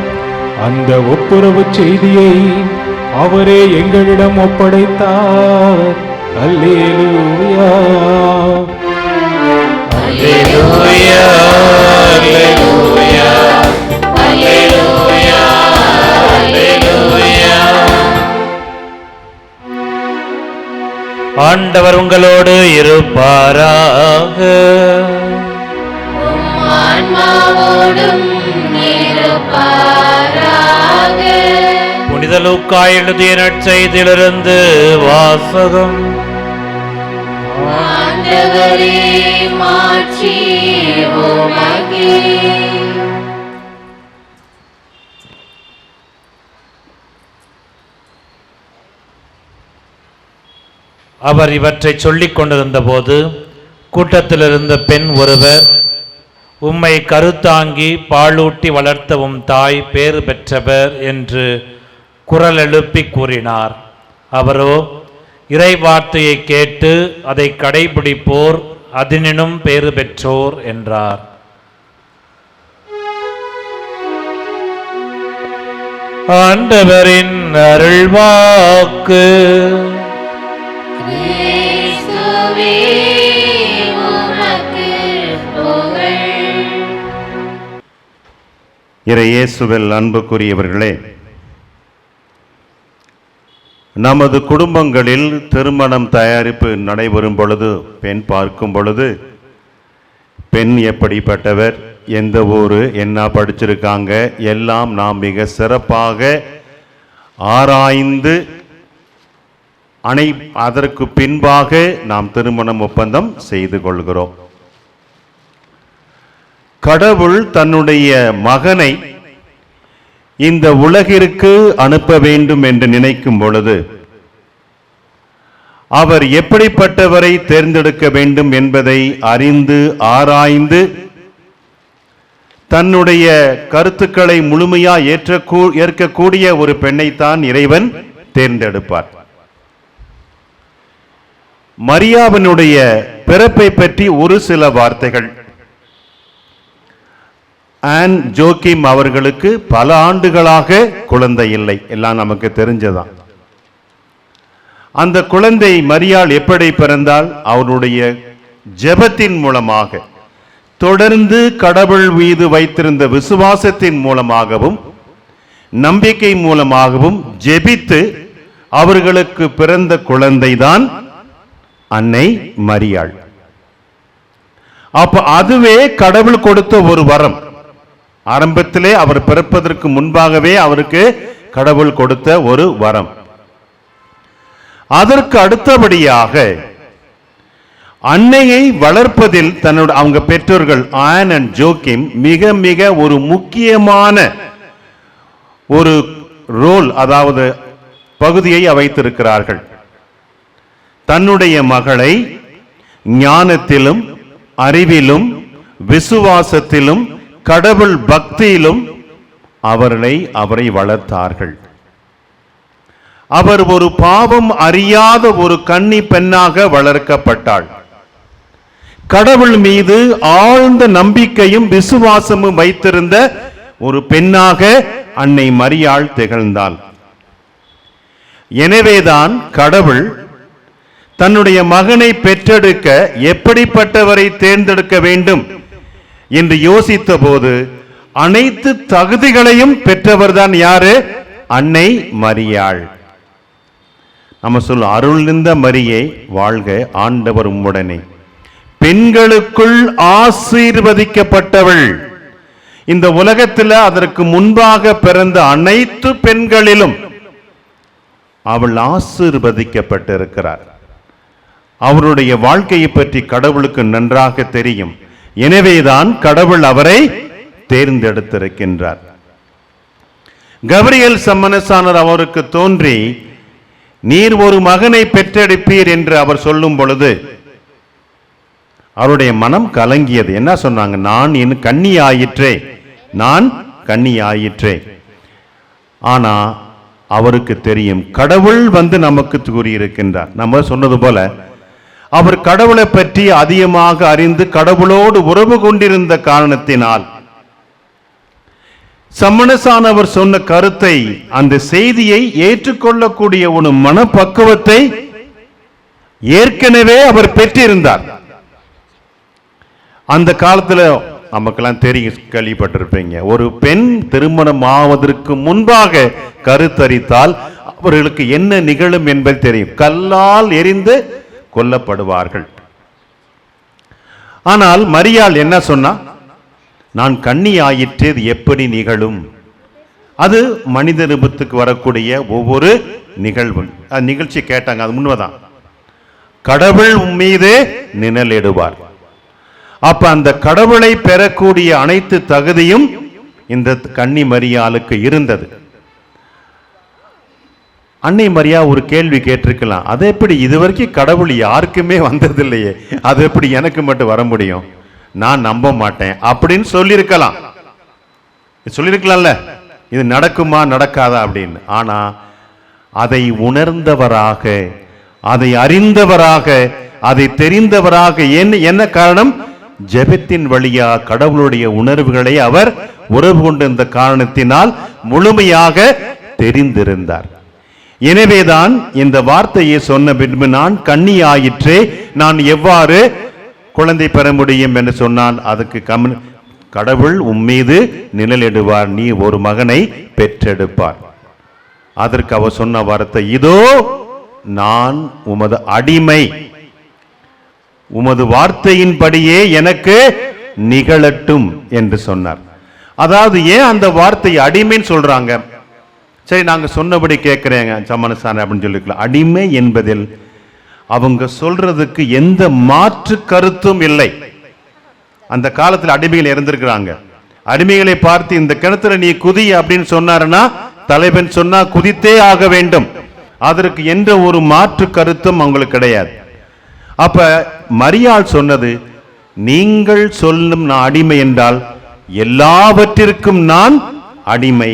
அந்த ஒப்புரவு செய்தியை அவரே எங்களிடம் ஒப்படைத்தார். அல்லேலூயா.
அல்லேலூயா, அல்லேலூயா, அல்லேலூயா, அல்லேலூயா. ஆண்டவர் உங்களோடு இருப்பாராக.
ஆன்மாவோடும் இருப்பாராக.
புனித லூக்கா எழுதிய நற்செய்தியிலிருந்து வாசகம்.
ஆண்டவரே, மாட்சி உமக்கே.
அவர் இவற்றை சொல்லிக் கொண்டிருந்த போது கூட்டத்திலிருந்த பெண் ஒருவர், உம்மை கருத்தாங்கி பாலூட்டி வளர்த்த உம் தாய் பேறு பெற்றவர் என்று குரல் எழுப்பி கூறினார். அவரோ, இறை வார்த்தையை கேட்டு அதை கடைபிடிப்போர் அதனினும் பேறு பெற்றோர் என்றார். ஆண்டவரின் அருள்வாக்கு.
கிறிஸ்துவே, உமக்கு புகழ்.
இறையேசுவில் அன்புக்குரியவர்களே, நமது குடும்பங்களில் திருமணம் தயாரிப்பு நடைபெறும் பொழுது, பெண் பார்க்கும் பொழுது, பெண் எப்படிப்பட்டவர், எந்த ஊர், என்ன படிச்சிருக்காங்க, எல்லாம் நாம் மிக சிறப்பாக ஆராய்ந்து அதற்கு பின்பாக நாம் திருமணம் ஒப்பந்தம் செய்து கொள்கிறோம். கடவுள் தன்னுடைய மகனை இந்த உலகிற்கு அனுப்ப வேண்டும் என்று நினைக்கும் பொழுது அவர் எப்படிப்பட்டவரை தேர்ந்தெடுக்க வேண்டும் என்பதை அறிந்து ஆராய்ந்து தன்னுடைய கருத்துக்களை முழுமையா ஏற்கக்கூடிய ஒரு பெண்ணைத்தான் இறைவன் தேர்ந்தெடுப்பார். மரியாவினுடைய பிறப்பை பற்றி ஒரு சில வார்த்தைகள். ஆன் ஜோக்கிம் அவர்களுக்கு பல ஆண்டுகளாக குழந்தை இல்லை, எல்லாம் நமக்கு தெரிஞ்சதான். அந்த குழந்தை மரியாள் எப்படி பிறந்தால், அவருடைய ஜெபத்தின் மூலமாக, தொடர்ந்து கடவுள் மீது வைத்திருந்த விசுவாசத்தின் மூலமாகவும் நம்பிக்கை மூலமாகவும் ஜெபித்து அவர்களுக்கு பிறந்த குழந்தைதான் அன்னை மரியாள். அப்ப அதுவே கடவுள் கொடுத்த ஒரு வரம். ஆரம்பத்திலே அவர் பிறப்பதற்கு முன்பாகவே அவருக்கு கடவுள் கொடுத்த ஒரு வரம். அதற்கு அடுத்தபடியாக அன்னையை வளர்ப்பதில் அவங்க பெற்றோர்கள் ஆன் அண்ட் ஜோக்கிம் மிக மிக ஒரு முக்கியமான ஒரு ரோல், அதாவது பகுதியை வைத்திருக்கிறார்கள். தன்னுடைய மகளை ஞானத்திலும் அறிவிலும் விசுவாசத்திலும் கடவுள் பக்தியிலும் அவரை வளர்த்தார்கள். அவர் ஒரு பாவம் அறியாத ஒரு கன்னி பெண்ணாக வளர்க்கப்பட்டாள். கடவுள் மீது ஆழ்ந்த நம்பிக்கையும் விசுவாசமும் வைத்திருந்த ஒரு பெண்ணாக அன்னை மரியாள் திகழ்ந்தாள். எனவேதான் கடவுள் தன்னுடைய மகனை பெற்றெடுக்க எப்படிப்பட்டவரை தேர்ந்தெடுக்க வேண்டும் என்று யோசித்த போது அனைத்து தகுதிகளையும் பெற்றவர்தான் யாரு? அன்னை மரியாள். நம்ம சொல்ல, அருள் நின்ற மரியே வாழ்க, ஆண்டவர் உம்முடனே, பெண்களுக்குள் ஆசீர்வதிக்கப்பட்டவள். இந்த உலகத்தில் அதற்கு முன்பாக பிறந்த அனைத்து பெண்களிலும் அவள் ஆசீர்வதிக்கப்பட்டிருக்கிறார். அவருடைய வாழ்க்கையை பற்றி கடவுளுக்கு நன்றாக தெரியும். எனவேதான் கடவுள் அவரை தேர்ந்தெடுத்திருக்கின்றார். கபிரியேல் சம்மனசானர் அவருக்கு தோன்றி, நீர் ஒரு மகனை பெற்றெடுப்பீர் என்று அவர் சொல்லும் பொழுது அவருடைய மனம் கலங்கியது. என்ன சொன்னாங்க? நான் என் கன்னி ஆயிற்றே. ஆனா அவருக்கு தெரியும், கடவுள் நமக்கு கூறியிருக்கின்றார். நம்ம சொன்னது போல அவர் கடவுளை பற்றி அதிகமாக அறிந்து கடவுளோடு உறவு கொண்டிருந்த காரணத்தினால் சம்மனசானவர் சொன்ன கருத்தை, அந்த செய்தியை ஏற்றுக்கொள்ளக்கூடிய ஒரு மனப்பக்குவத்தை ஏற்கனவே அவர் பெற்றிருந்தார். அந்த காலத்துல நமக்கெல்லாம் தெரியும், கேள்விப்பட்டிருப்பீங்க, ஒரு பெண் திருமணம் ஆவதற்கு முன்பாக கருத்தரித்தால் அவர்களுக்கு என்ன நிகழும் என்பது தெரியும். கல்லால் எரிந்து கொல்லப்படுவார்கள். ஆனால் மரியாள் என்ன சொன்னா? நான் கன்னி ஆயிற்று, இது எப்படி நிகழும்? அது மனித ரூபத்துக்கு வரக்கூடிய ஒவ்வொரு நிகழ்வு. அது நிகழ்ச்சி கேட்டாங்க, அது முன்வதான். கடவுள் மீது நிழலிடுவார். அப்ப அந்த கடவுளை பெறக்கூடிய அனைத்து தகுதியும் இந்த கன்னி மரியாளுக்கு இருந்தது. அன்னை மரியா ஒரு கேள்வி கேட்டிருக்கலாம், அது எப்படி இதுவரைக்கும் கடவுள் யாருக்குமே வந்ததில்லையே, அது எப்படி எனக்கு மட்டும் வர முடியும், நான் நம்ப மாட்டேன் அப்படின்னு சொல்லியிருக்கலாம். சொல்லியிருக்கலாம்ல, இது நடக்குமா நடக்காதா அப்படின்னு. ஆனா அதை உணர்ந்தவராக, அதை அறிந்தவராக, அதை தெரிந்தவராக, என்ன காரணம்? ஜெபத்தின் வழியா கடவுளுடைய உணர்வுகளை அவர் உறவு கொண்டிருந்த காரணத்தினால் முழுமையாக தெரிந்திருந்தார். எனவேதான் இந்த வார்த்தையை சொன்ன பின்பு, நான் கன்னி ஆயிற்றே, நான் எவ்வாறு குழந்தை பெற முடியும் என்று சொன்னால், அதுக்கு கடவுள் உம்மீது நிழலிடுவார், நீ ஒரு மகனை பெற்றெடுப்பார். அதற்கு அவர் சொன்ன வார்த்தை, இதோ நான் உமது அடிமை, உமது வார்த்தையின்படியே எனக்கு நிகழட்டும் என்று சொன்னார். அதாவது ஏன் அந்த வார்த்தை அடிமைன்னு சொல்றாங்க? சரி, நாங்க சொன்னபடி கேட்கிறேங்க சமணசான அப்படின்னு சொல்லிக்கலாம். அடிமை என்பதில் அவங்க சொல்றதுக்கு எந்த மாற்று கருத்தும் இல்லை. அந்த காலத்தில் அடிமைகள் இருந்திருக்கிறாங்க. அடிமைகளை பார்த்து இந்த கிணத்துல நீ குதி அப்படின்னு சொன்னாருன்னா, தலைவன் சொன்னா குதித்தே ஆக வேண்டும். அதற்கு எந்த ஒரு மாற்று கருத்தும் அவங்களுக்கு கிடையாது. அப்ப மரியாள் சொன்னது, நீங்கள் சொல்லும் நான் அடிமை என்றால் எல்லாவற்றிற்கும் நான் அடிமை.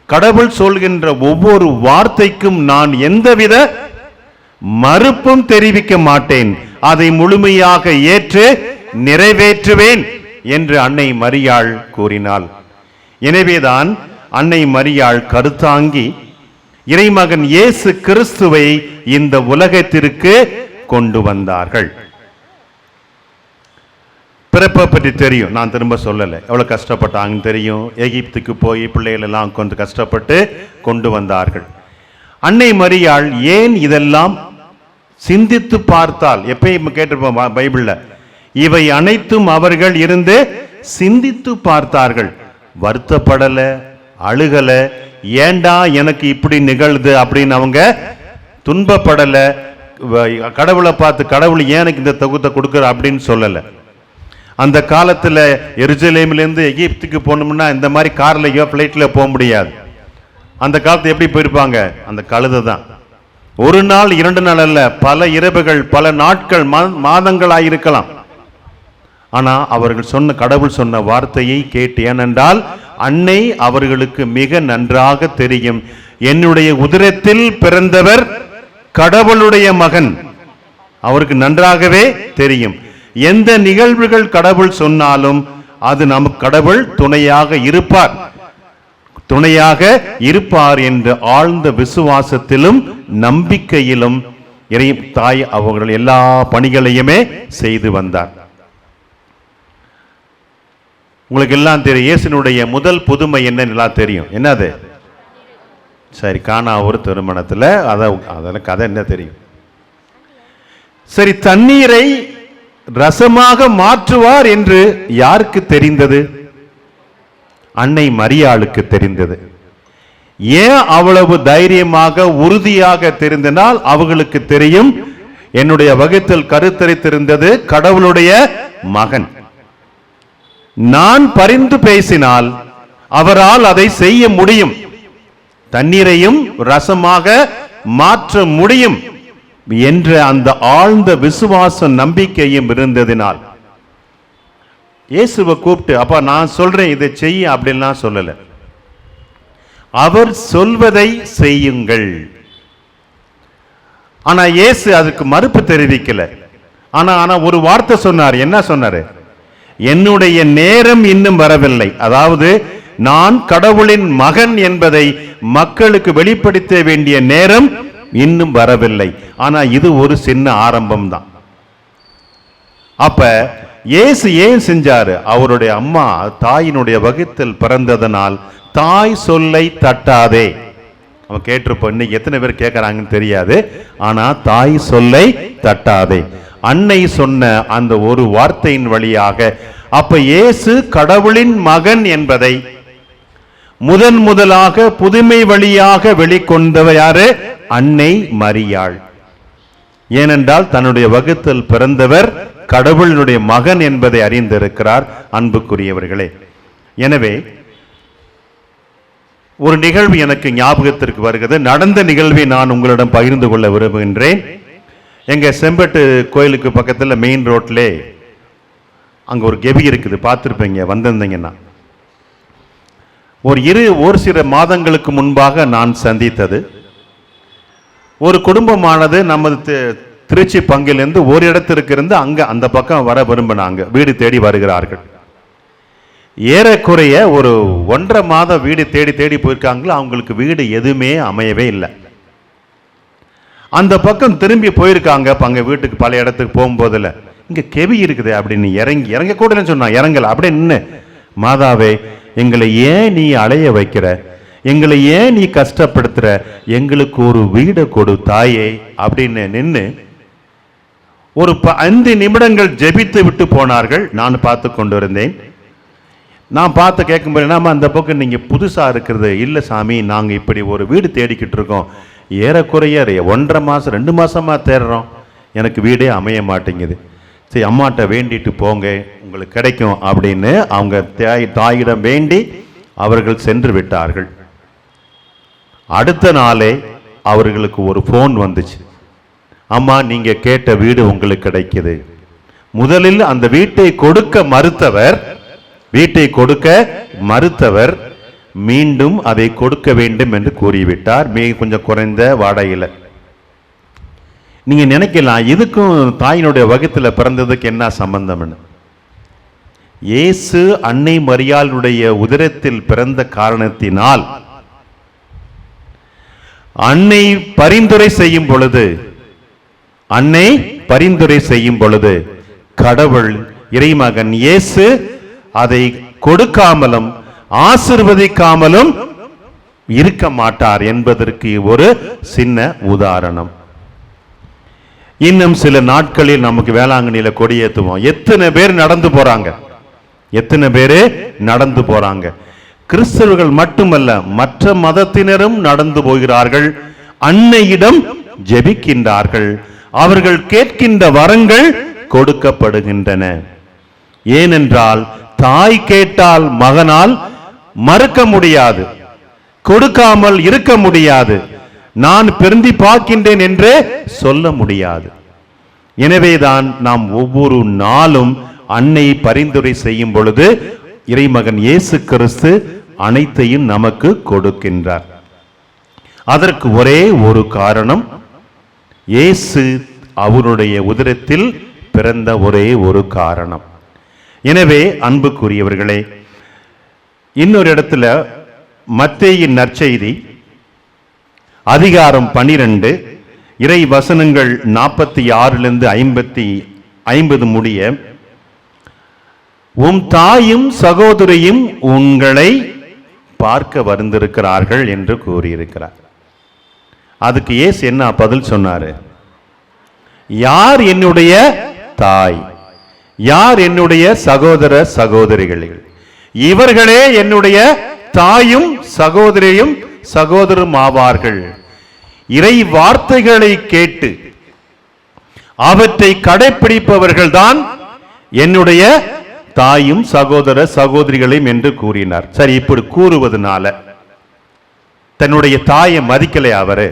கடவுள் சொல்கின்ற ஒவ்வொரு வார்த்தைக்கும் நான் எந்தவித மறுப்பும் தெரிவிக்க மாட்டேன், அதை முழுமையாக ஏற்று நிறைவேற்றுவேன் என்று அன்னை மரியாள் கூறினாள். எனவேதான் அன்னை மரியாள் கருத்தாங்கி இறைமகன் இயேசு கிறிஸ்துவை இந்த உலகத்திற்கு கொண்டு வந்தார்கள். பிறப்பை பற்றி தெரியும், நான் திரும்ப சொல்லலை. எவ்வளவு கஷ்டப்பட்டாங்க தெரியும். எகிப்துக்கு போய் பிள்ளைகள் எல்லாம் கொஞ்சம் கஷ்டப்பட்டு கொண்டு வந்தார்கள். அன்னை மரியாள் ஏன் இதெல்லாம் சிந்தித்து பார்த்தால், எப்பயும் கேட்டிருப்போம் பைபிள்ல, இவை அனைத்தும் அவர்கள் இருந்து சிந்தித்து பார்த்தார்கள். வருத்தப்படல, அழுகல, ஏண்டா எனக்கு இப்படி நிகழ்து அப்படின்னு அவங்க துன்பப்படல. கடவுளை பார்த்து கடவுள் ஏன் எனக்கு இந்த தொகுத்தை கொடுக்குற அப்படின்னு சொல்லல. அந்த காலத்துல எருசலேமிலிருந்து எகிப்துக்கு போகணும்னா இந்த மாதிரி கார்லயோ பிளைட்ல போக முடியாது. அந்த காலத்துல எப்படி போயிருப்பாங்க? அந்த கழுதை தான். ஒரு நாள் 2 நாள் அல்ல, பல இரவுகள், பல நாட்கள், மாதங்களாயிருக்கலாம். ஆனா அவர்கள் சொன்ன, கடவுள் சொன்ன வார்த்தையை கேட்டு, ஏனென்றால் அன்னை அவர்களுக்கு மிக நன்றாக தெரியும், என்னுடைய உதரத்தில் பிறந்தவர் கடவுளுடைய மகன். அவருக்கு நன்றாகவே தெரியும், எந்த நிகழ்வுகள் கடவுள் சொன்னாலும் அது நமக்கு கடவுள் துணையாக இருப்பார் என்ற ஆழ்ந்த விசுவாசத்திலும் நம்பிக்கையிலும் இறை தாய் அவர்கள் எல்லா பணிகளையுமே செய்து வந்தார். உங்களுக்கு எல்லாம் தெரியும், இயேசுனுடைய முதல் புதுமை என்னன்னு தெரியும். என்னது? சரி, கானா ஒரு திருமணத்துல அதெல்லாம் கதை என்ன தெரியும். சரி, தண்ணீரை ரசமாக மாற்றுவார் என்று யாருக்கு தெரிந்தது? அன்னை மரியாளுக்கு தெரிந்தது. ஏன் அவ்வளவு தைரியமாக உறுதியாக தெரிந்தனால், அவர்களுக்கு தெரியும், என்னுடைய வகுத்தில் கருத்தரித்திருந்தது கடவுளுடைய மகன். நான் பரிந்து பேசினால் அவரால் அதை செய்ய முடியும், தண்ணீரையும் ரசமாக மாற்ற முடியும் என்ற அந்த ஆழ்ந்த விசுவாச நம்பிக்கையும் இருந்ததினால் இயேசுவை கூப்பிட்டு, அப்பா நான் சொல்றேன் இதை செய்ய அப்படின்லாம் சொல்லல, அவர் சொல்வதை செய்யுங்கள். ஆனா இயேசு அதுக்கு மறுப்பு தெரிவிக்கல. ஆனா ஒரு வார்த்தை சொன்னார். என்ன சொன்னாரு? என்னுடைய நேரம் இன்னும் வரவில்லை. அதாவது நான் கடவுளின் மகன் என்பதை மக்களுக்கு வெளிப்படுத்த வேண்டிய நேரம் இன்னும் வரவில்லை. ஆனா இது ஒரு சின்ன ஆரம்பம் தான். அப்ப இயேசு ஏன் செஞ்சாரு? அவருடைய அம்மா தாயினுடைய வகுத்தில் பிறந்ததனால் தாய் சொல்லை தட்டாதே. அவன் கேட்டிருப்போம். இன்னைக்கு எத்தனை பேர் கேட்கறாங்கன்னு தெரியாது. ஆனா தாய் சொல்லை தட்டாதே. அன்னை சொன்ன அந்த ஒரு வார்த்தையின் வழியாக அப்ப இயேசு கடவுளின் மகன் என்பதை முதலாக புதுமை வழியாக வெளிக்கொண்டவர் யாரு? அன்னை மரியாள். ஏனென்றால் தன்னுடைய வகுத்தில் பிறந்தவர் கடவுளினுடைய மகன் என்பதை அறிந்திருக்கிறார். அன்புக்குரியவர்களே, எனவே ஒரு நிகழ்வு எனக்கு ஞாபகத்திற்கு வருகிறது. நடந்த நிகழ்வை நான் உங்களிடம் பகிர்ந்து கொள்ள விரும்புகின்றேன். எங்க செம்பட்டு கோயிலுக்கு பக்கத்தில் மெயின் ரோட்ல அங்க ஒரு கெபி இருக்குது, பார்த்துருப்பீங்க வந்திருந்தீங்கன்னா. ஒரு சில மாதங்களுக்கு முன்பாக நான் சந்தித்தது ஒரு குடும்பமானது நமது திருச்சி பங்கிலிருந்து ஒரு இடத்திற்கு இருந்து அங்க அந்த பக்கம் வர விரும்பினாங்க. வீடு தேடி வருகிறார்கள். ஏறக்குறைய ஒரு 1.5 மாதம் வீடு தேடி போயிருக்காங்களோ, அவங்களுக்கு வீடு எதுவுமே அமையவே இல்லை. அந்த பக்கம் திரும்பி போயிருக்காங்க. அங்க வீட்டுக்கு பல இடத்துக்கு போகும்போதில் இங்க கெவி இருக்குது அப்படின்னு இறங்க கூட சொன்னா இறங்கல. அப்படியே நின்று, மாதாவே எங்களை ஏன் நீ அலைய வைக்கிற, எங்களை ஏன் நீ கஷ்டப்படுத்துற, எங்களுக்கு ஒரு வீடை கொடு தாயே அப்படின்னு நின்று ஒரு 5 நிமிடங்கள் ஜெபித்து விட்டு போனார்கள். நான் பார்த்து கொண்டிருந்தேன். நான் பார்த்து கேட்கும்போது, நாம அந்த பக்கம் நீங்க புதுசா இருக்கிறது இல்லை சாமி, நாங்க இப்படி ஒரு வீடு தேடிக்கிட்டு இருக்கோம், ஏறக்குறைய 1.5 மாசம் 2 மாசமா தேடுறோம், எனக்கு வீடே அமைய மாட்டேங்குது. சரி, அம்மாட்ட வேண்டிட்டு போங்க, உங்களுக்கு கிடைக்கும் அப்படின்னு அவங்க தாயிடம் வேண்டி அவர்கள் சென்று விட்டார்கள். அடுத்த நாளே அவர்களுக்கு ஒரு போன் வந்துச்சு. அம்மா, நீங்க கேட்ட வீடு உங்களுக்கு கிடைக்குது. முதலில் அந்த வீட்டை கொடுக்க மறுத்தவர் மீண்டும் அதை கொடுக்க வேண்டும் என்று கூறிவிட்டார், கொஞ்சம் குறைந்த வாடகையில். நீங்க நினைக்கலாம், இதுக்கும் தாயினுடைய வகுத்துல பிறந்ததுக்கு என்ன சம்பந்தம்னு. இயேசு அன்னை மரியாளுடைய உதரத்தில் பிறந்த காரணத்தினால் அன்னை பரிந்துரை செய்யும் பொழுது கடவுள் இறைமகன் இயேசு அதை கொடுக்காமலும் ஆசீர்வதிக்காமலும் இருக்க மாட்டார் என்பதற்கு ஒரு சின்ன உதாரணம். இன்னும் சில நாட்களில் நமக்கு வேளாங்கண்ணியில கொடியேற்றுவோம். எத்தனை பேர் நடந்து போறாங்க. கிறிஸ்தவர்கள் மட்டுமல்ல, மற்ற மதத்தினரும் நடந்து போகிறார்கள். அன்னையிடம் ஜெபிக்கின்றார்கள். அவர்கள் கேட்கின்ற வரங்கள் கொடுக்கப்படுகின்றன. ஏனென்றால் தாய் கேட்டால் மகனால் மறுக்க முடியாது, கொடுக்காமல் இருக்க முடியாது, நான் பெருந்தி பார்க்கின்றேன் என்றே சொல்ல முடியாது. எனவேதான் நாம் ஒவ்வொரு நாளும் அன்னை பரிந்துரை செய்யும் பொழுது இறைமகன் இயேசு கிறிஸ்து அனைத்தையும் நமக்கு கொடுக்கின்றார். அதற்கு ஒரே ஒரு காரணம், இயேசு அவருடைய உதரத்தில் பிறந்த ஒரே ஒரு காரணம். எனவே அன்புக்குரியவர்களே, இன்னொரு இடத்துல மத்தேயின் நற்செய்தி அதிகாரம் 12 இறை வசனங்கள் 46 50 முடிய, உம் தாயும் சகோதரியும் உங்களை பார்க்க வந்திருக்கிறார்கள் என்று கூறியிருக்கிறார். அதுக்கு இயேசு என்ன பதில் சொன்னாரு? யார் என்னுடைய தாய், யார் என்னுடைய சகோதர சகோதரிகள்? இவர்களே என்னுடைய தாயும் சகோதரும் ஆவார்கள். இறை வார்த்தைகளை கேட்டு அவற்றை கடைபிடிப்பவர்கள் தான் என்னுடைய தாயும் சகோதர சகோதரிகளையும் என்று கூறினார். சரி, இப்படி கூறுவதனால தன்னுடைய தாயை மதிக்கலையா அவரு?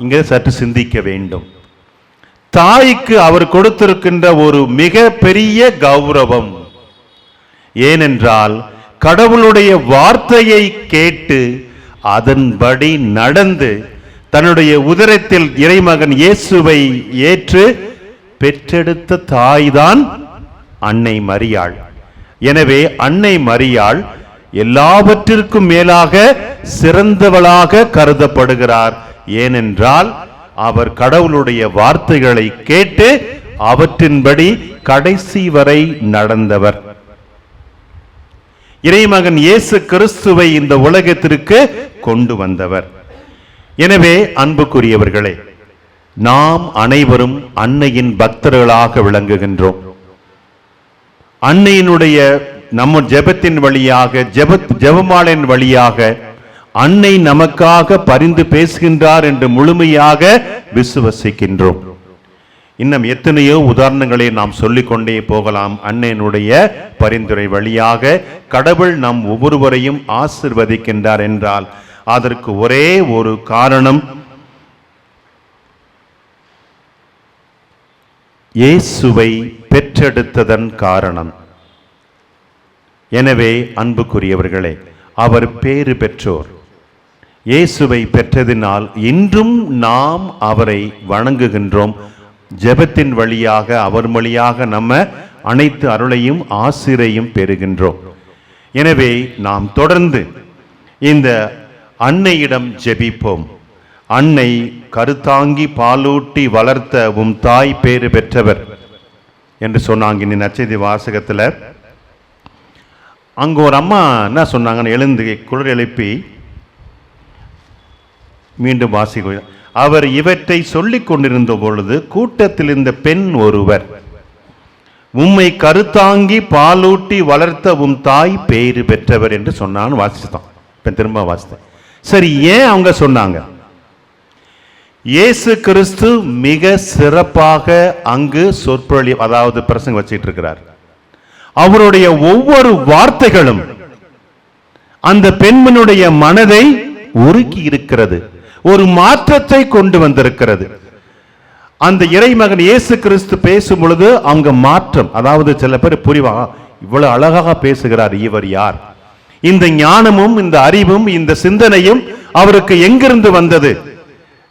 இங்க சற்று சிந்திக்க வேண்டும். தாய்க்கு அவர் கொடுத்திருக்கின்ற ஒரு மிக பெரிய கௌரவம். ஏனென்றால் கடவுளுடைய வார்த்தையை கேட்டு அதன்படி நடந்து தன்னுடைய உதரத்தில் இறைமகன் இயேசுவை ஏற்று பெற்றெடுத்த தாய்தான் அன்னை மரியாள். எனவே அன்னை மரியாள் எல்லாவற்றிற்கும் மேலாக சிறந்தவளாக கருதப்படுகிறார். ஏனென்றால் அவர் கடவுளுடைய வார்த்தைகளை கேட்டு அவற்றின்படி கடைசி வரை நடந்தவர். இறைமகன் இயேசு கிறிஸ்துவை இந்த உலகத்திற்கு கொண்டு வந்தவர். எனவே அன்புக்குரியவர்களே, நாம் அனைவரும் அன்னையின் பக்தர்களாக விளங்குகின்றோம். அன்னையினுடைய நம்ம ஜெபத்தின் வழியாக, ஜெபமாலையின் வழியாக அன்னை நமக்காக பரிந்து பேசுகின்றார் என்று முழுமையாக விசுவசிக்கின்றோம். இன்னும் எத்தனையோ உதாரணங்களை நாம் சொல்லிக்கொண்டே போகலாம். அன்னையினுடைய பரிந்துரை வழியாக கடவுள் நம் ஒவ்வொருவரையும் ஆசிர்வதிக்கின்றார் என்றால் அதற்கு ஒரே ஒரு காரணம், இயேசுவை பெற்றெடுத்ததன் காரணம். எனவே அன்புக்குரியவர்களே, அவர் பேறு பெற்றோர். இயேசுவை பெற்றதினால் இன்றும் நாம் அவரை வணங்குகின்றோம். ஜெபத்தின் வழியாக, அவர் வழியாக நம்ம அனைத்து அருளையும் ஆசிரையும் பெறுகின்றோம். எனவே நாம் தொடர்ந்து இந்த அன்னையிடம் ஜெபிப்போம். அன்னை கருத்தாங்கி பாலூட்டி வளர்த்த உம் தாய் பேறு பெற்றவர் என்று சொன்னாங்க. இந்த நற்செய்தி வாசகத்தில் அங்கே ஒரு அம்மா என்ன சொன்னாங்கன்னு எழுந்து குளிர் எழுப்பி மீண்டும் வாசிக்க, அவர் இவற்றை சொல்லிக் கொண்டிருந்த பொழுது கூட்டத்தில் இருந்த பெண் ஒருவர், உம்மை கருத்தாங்கி பாலூட்டி வளர்த்த உம் தாய் பேறு பெற்றவர் என்று சொன்னான்னு வாசித்தான். இப்போ திரும்ப வாசித்தேன். சரி, ஏன் அவங்க சொன்னாங்க? இயேசு கிறிஸ்து மிக சிறப்பாக அங்கு சொற்பொழி, அதாவது பிரசங்க வச்சிட்டு இருக்கிறார். அவருடைய ஒவ்வொரு வார்த்தைகளும் அந்த பெண்மனுடைய மனதை உருக்கி இருக்கிறது, ஒரு மாற்றத்தை கொண்டு வந்திருக்கிறது. அந்த இறைமகன் இயேசு கிறிஸ்து பேசும் பொழுது அங்க மாற்றம், அதாவது சில பேர் புரிவா, இவ்வளவு அழகாக பேசுகிறார், இவர் யார்? இந்த ஞானமும் இந்த அறிவும் இந்த சிந்தனையும் அவருக்கு எங்கிருந்து வந்தது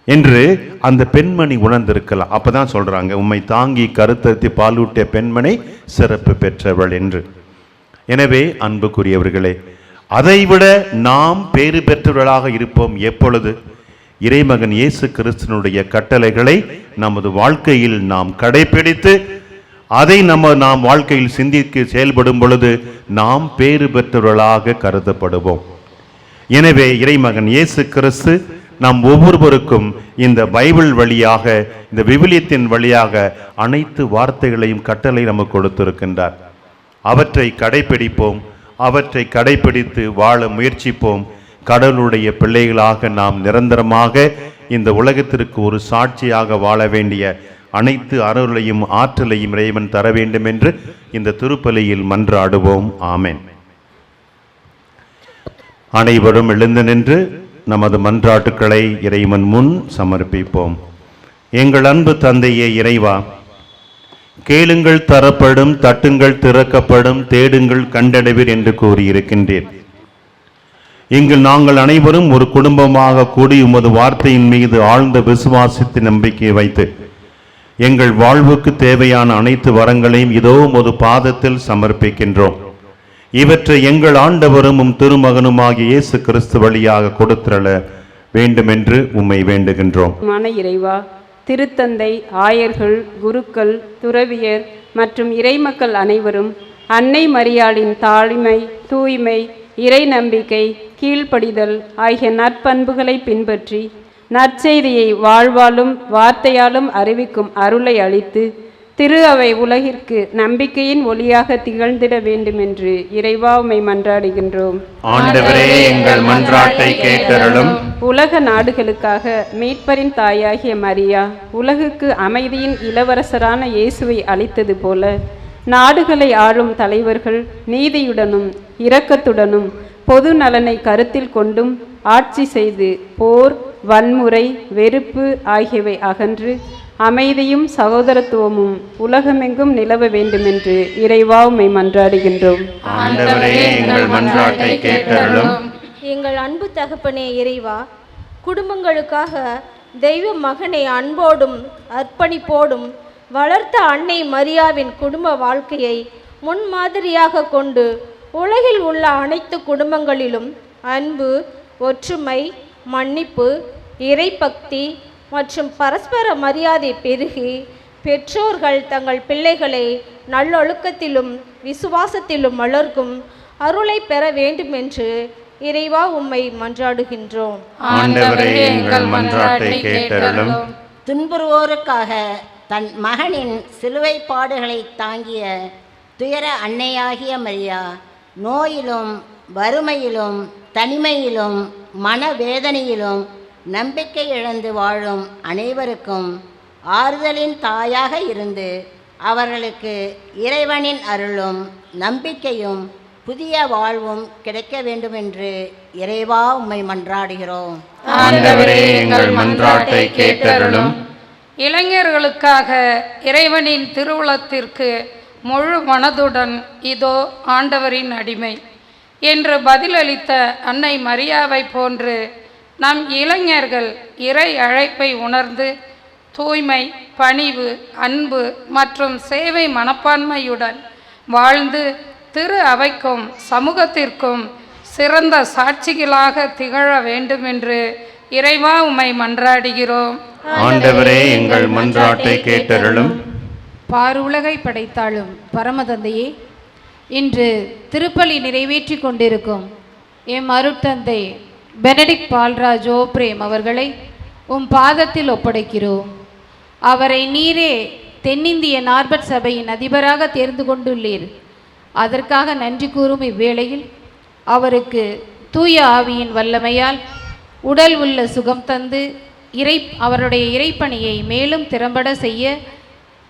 என்று அந்த பெண்மணி உணர்ந்திருக்கலாம். அப்பதான் சொல்றாங்க, உம்மை தாங்கி கருத்தரித்து பாலூட்டிய பெண்மணி சிறப்பு பெற்றவள் என்று. எனவே அன்புக்குரியவர்களே, அதைவிட நாம் பேறு பெற்றவர்களாக இருப்போம் எப்பொழுது? இறைமகன் இயேசு கிறிஸ்துனுடைய கட்டளைகளை நமது வாழ்க்கையில் நாம் கடைபிடித்து அதை நாம் வாழ்க்கையில் சிந்தித்து செயல்படும் பொழுது நாம் பேறு பெற்றவர்களாக கருதப்படுவோம். எனவே இறைமகன் இயேசு கிறிஸ்து நாம் ஒவ்வொருவருக்கும் இந்த பைபிள் வழியாக, இந்த விவிலியத்தின் வழியாக அனைத்து வார்த்தைகளையும் கட்டளை நமக்கு கொடுத்திருக்கின்றார். அவற்றை கடைபிடிப்போம், அவற்றை கடைபிடித்து வாழ முயற்சிப்போம். கடவுளுடைய பிள்ளைகளாக நாம் நிரந்தரமாக இந்த உலகத்திற்கு ஒரு சாட்சியாக வாழ வேண்டிய அனைத்து அருளையும் ஆற்றலையும் இறைவன் தர வேண்டும் என்று இந்த திருப்பலியில் மன்றாடுவோம். ஆமென். அனைவரும் எழுந்து நின்று நமது மன்றாட்டுக்களை இறைவன் முன் சமர்ப்பிப்போம். எங்கள் அன்பு தந்தையே இறைவா, கேளுங்கள் தரப்படும், தட்டுங்கள் திறக்கப்படும், தேடுங்கள் கண்டடைவீர் என்று கூறியிருக்கின்றீர். இங்கு நாங்கள் அனைவரும் ஒரு குடும்பமாக கூடி உமது வார்த்தையின் மீது ஆழ்ந்த விசுவாசத்தின் நம்பிக்கை வைத்து எங்கள் வாழ்வுக்கு தேவையான அனைத்து வரங்களையும் இதோ உமது பாதத்தில் சமர்ப்பிக்கின்றோம். இவற்றை எங்கள் ஆண்டவரும் உம் திருமகனுமாகிய இயேசு கிறிஸ்து வழியாக கொடுத்திரள வேண்டும் என்று உம்மை வேண்டுகின்றோம்.
இறைவா, திருத்தந்தை, ஆயர்கள், குருக்கள், துறவியர் மற்றும் இறைமக்கள் அனைவரும் அன்னை மரியாளின் தாழ்மை, தூய்மை, இறை நம்பிக்கை, கீழ்ப்படிதல் ஆகிய நற்பண்புகளை பின்பற்றி நற்செய்தியை வாழ்வாலும் வார்த்தையாலும் அறிவிக்கும் அருளை அளித்து திரு அவை உலகிற்கு நம்பிக்கையின் ஒளியாக திகழ்ந்திட வேண்டும் என்று இறைவா உம்மை மன்றாடுகின்றோம்.
ஆண்டவரே, எங்கள் மன்றாட்டை கேட்டருளும்.
உலக நாடுகளுக்காக மீட்பரின் தாயாகிய மரியா உலகுக்கு அமைதியின் இளவரசரான இயேசுவை அளித்தது போல நாடுகளை ஆளும் தலைவர்கள் நீதியுடனும் இரக்கத்துடனும் பொது நலனை கருத்தில் கொண்டும் ஆட்சி செய்து போர், வன்முறை, வெறுப்பு ஆகியவை அகன்று அமைதியும் சகோதரத்துவமும் உலகமெங்கும் நிலவ வேண்டும் என்று இறைவா உம்மை மன்றாடுகின்றோம்.
ஆண்டவரே, எங்கள் மன்றாட்டை கேட்டருளும்.
எங்கள் அன்பு தகப்பனே இறைவா, குடும்பங்களுக்காக தெய்வ மகனை அன்போடும் அர்ப்பணிப்போடும் வளர்த்த அன்னை மரியாவின் குடும்ப வாழ்க்கையை முன்மாதிரியாக கொண்டு உலகில் உள்ள அனைத்து குடும்பங்களிலும் அன்பு, ஒற்றுமை, மன்னிப்பு, இறைபக்தி மற்றும் பரஸ்பர மரியாதை பெருகி பெற்றோர்கள் தங்கள் பிள்ளைகளை நல்லொழுக்கத்திலும் விசுவாசத்திலும் வளர்க்கும் அருளை பெற வேண்டும் என்று இறைவா உம்மை மன்றாடுகின்றோம்.
ஆண்டவரே, எங்கள் மன்றாட்டை கேட்டருளும்.
துன்புறுவோருக்காக தன் மகனின் சிலுவை பாடுகளை தாங்கிய துயர அன்னையாகிய மரியா, நோயிலும் வறுமையிலும் தனிமையிலும் மனவேதனையிலும் நம்பிக்கை இழந்து வாழும் அனைவருக்கும் ஆறுதலின் தாயாக இருந்து அவர்களுக்கு இறைவனின் அருளும் நம்பிக்கையும் புதிய வாழ்வும் கிடைக்க வேண்டும் என்று இறைவா உம்மை மன்றாடுகிறோம்.
ஆண்டவரே, எங்கள் மன்றாட்டை கேட்டருளும்.
இளைஞர்களுக்காக இறைவனின் திருவுளத்திற்கு முழு மனதுடன் இதோ ஆண்டவரின் அடிமை என்று பதிலளித்த அன்னை மரியாவை போன்று நம் இளைஞர்கள் இறை அழைப்பை உணர்ந்து தூய்மை, பணிவு, அன்பு மற்றும் சேவை மனப்பான்மையுடன் வாழ்ந்து திரு அவைக்கும் சமூகத்திற்கும் சிறந்த சாட்சிகளாக திகழ வேண்டும் என்று இறைவா உம்மை மன்றாடுகிறோம்.
ஆண்டவரே, எங்கள் மன்றாட்டை கேட்டருளும்.
பாருலகை படைத்தாலும் பரமதந்தையே, இன்று திருப்பலி நிறைவேற்றி கொண்டிருக்கும் எம் அருட்தந்தை பெனடிக்ட் பால்ராஜ் ஓப்ரேம் அவர்களை உம் பாதத்தில் ஒப்படைக்கிறோம். அவரை நீரே தென்னிந்திய நார்பட் சபையின் அதிபராக தேர்ந்து கொண்டுள்ளீர். அதற்காக நன்றி கூறும் இவ்வேளையில் அவருக்கு தூய ஆவியின் வல்லமையால் உடல் உள்ள சுகம் தந்து அவருடைய இறைப்பணியை மேலும் திறம்பட செய்ய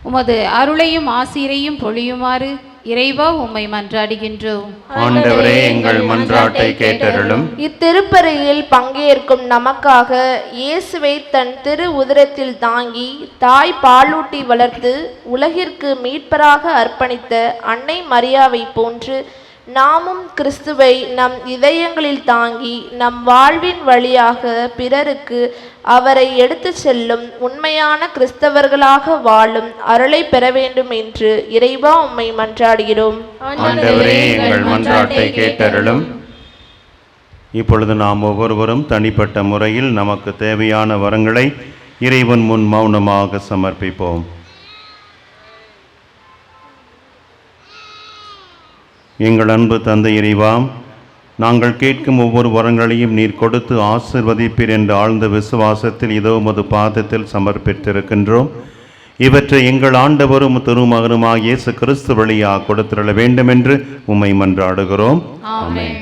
உமது அருளையும் ஆசீரையும் பொழியுமாறு இறைவா உம்மை மன்றாடுகின்றோம்.
ஆண்டவரே, எங்கள் மன்றாட்டை கேட்டருளும்.
இத்திருப்பலியில் பங்கேற்கும் நமக்காக இயேசுவை தன் திரு உதரத்தில் தாங்கி தாய் பாலூட்டி வளர்த்து உலகிற்கு மீட்பராக அர்ப்பணித்த அன்னை மரியாவை போன்று நாமும் கிறிஸ்துவை நம் இதயங்களில் தாங்கி நம் வாழ்வின் வழியாக பிறருக்கு அவரை எடுத்து செல்லும் உண்மையான கிறிஸ்தவர்களாக வாழும் அருளை பெற வேண்டும் என்று இறைவா உம்மை மன்றாடுகிறோம்.
ஆண்டவரே, எங்கள் மன்றாட்டை கேட்டருளும். இப்பொழுது நாம் ஒவ்வொருவரும் தனிப்பட்ட முறையில் நமக்கு தேவையான வரங்களை இறைவன் முன் மௌனமாக சமர்ப்பிப்போம். எங்கள் அன்பு தந்தை இறைவா, நாங்கள் கேட்கும் ஒவ்வொரு வரங்களையும் நீர் கொடுத்து ஆசிர்வதிப்பீர் என்ற ஆழ்ந்த விசுவாசத்தில் இதோ உமது பாதத்தில் சமர்ப்பித்திருக்கின்றோம். இவற்றை எங்கள் ஆண்டவரும் திருமகனுமாக இயேசு கிறிஸ்து வழியாக கொடுத்துள்ள வேண்டும் என்று உம்மை மன்றாடுகிறோம். ஆமென்.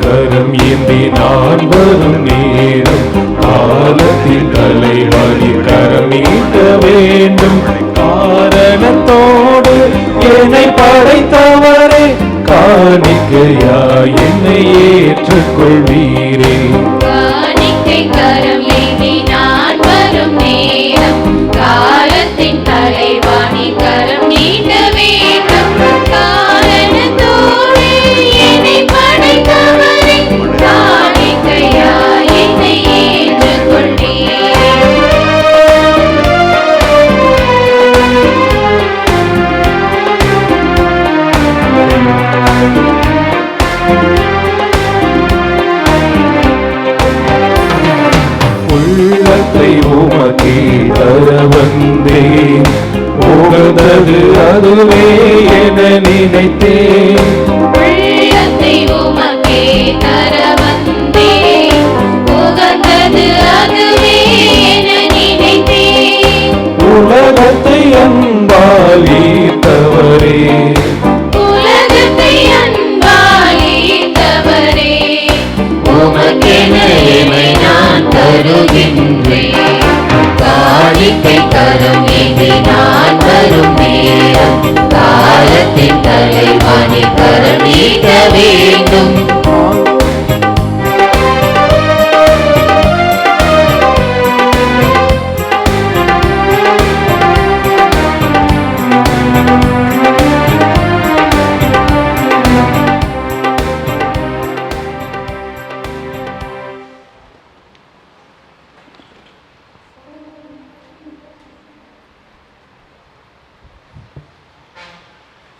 கரம் ஏந்தி நான் வரும் நேரம் காலத்தில் தலைவலி கரம் நீட்ட வேண்டும். காரணத்தோடு என்னை படைத்தவரே, காணிக்கையா என்னை ஏற்றுக்கொள்வீரே.
காணிக்கை கரம் ஏந்தி நான் வரும் நேரம் காலத்தின் தலைவாணி கரம் நீட்ட வேண்டும். காரணத்தோடு என்னை படைத்தவரே, காணிக்கையா என்னை ஏற்றுக்கொள்வீரே.
உள்ளத்தை உமக்கே தர வந்தேன், உகந்தது அதுவே என நினைத்தேன்.
உள்ளத்தை உமக்கே தர வந்தேன், உகந்தது அதுவே என நினைத்தேன்.
உலகத்தை அன்பால் ஈர்த்தவரே,
உலகத்தை அன்பால் ஈர்த்தவரே, உமக்கென என்னை நான் தருகின்றேன். காணிக்கை கரம் ஏந்தி நான் வேண்டும்.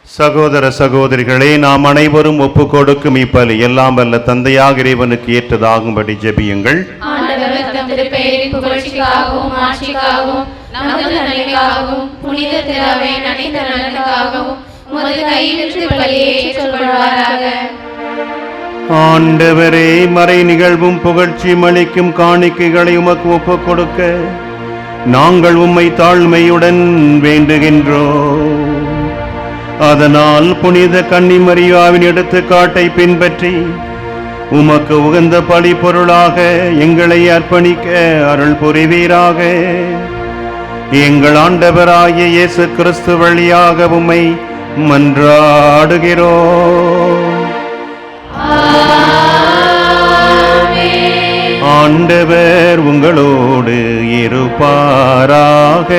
சகோதர சகோதரிகளே, நாம் அனைவரும் ஒப்பு கொடுக்கும் இப்பலி எல்லாம் வல்ல தந்தையாக இறைவனுக்கு ஏற்றதாகும்படி ஜெபியுங்கள்.
ஆண்டவர் தம் திருப்பெயரின் புகழ்ச்சிக்காகவும் ஆட்சிக்காகவும் நமது நன்மைக்காகவும் புனித திராவின் அனைத்து நலனுக்காகவும் உமது கையிலிருந்து பலியை ஏற்றுக்கொள்வாராக.
ஆண்டவரே, மறை நிகழ்வும் புகழ்ச்சி அளிக்கும் காணிக்கைகளை உமக்கு ஒப்பு கொடுக்க நாங்கள் உம்மை தாழ்மையுடன் வேண்டுகின்றோம். அதனால் புனித கன்னிமரியாவின் எடுத்துக்காட்டை பின்பற்றி உமக்கு உகந்த பலி பொருளாக எங்களை அர்ப்பணிக்க அருள் புரிவீராக. எங்கள் ஆண்டவராகிய இயேசு கிறிஸ்து வழியாக உம்மை மன்றாடுகிறோம். ஆண்டவர் உங்களோடு இருப்பாராக.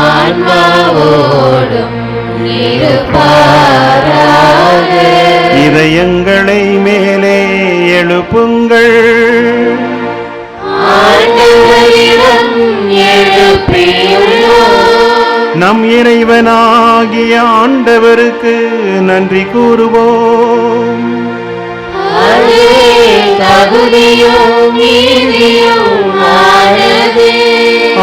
ஆன்மாவோடும் இருப்பாராக.
இதயங்களை மேலே எழுப்புங்கள்.
ஆண்டவரிடம் எழுப்பியுள்ளோம்.
நம் இறைவனாகிய ஆண்டவருக்கு நன்றி கூறுவோம்.
அது தகுதியும் நீதியுமானது.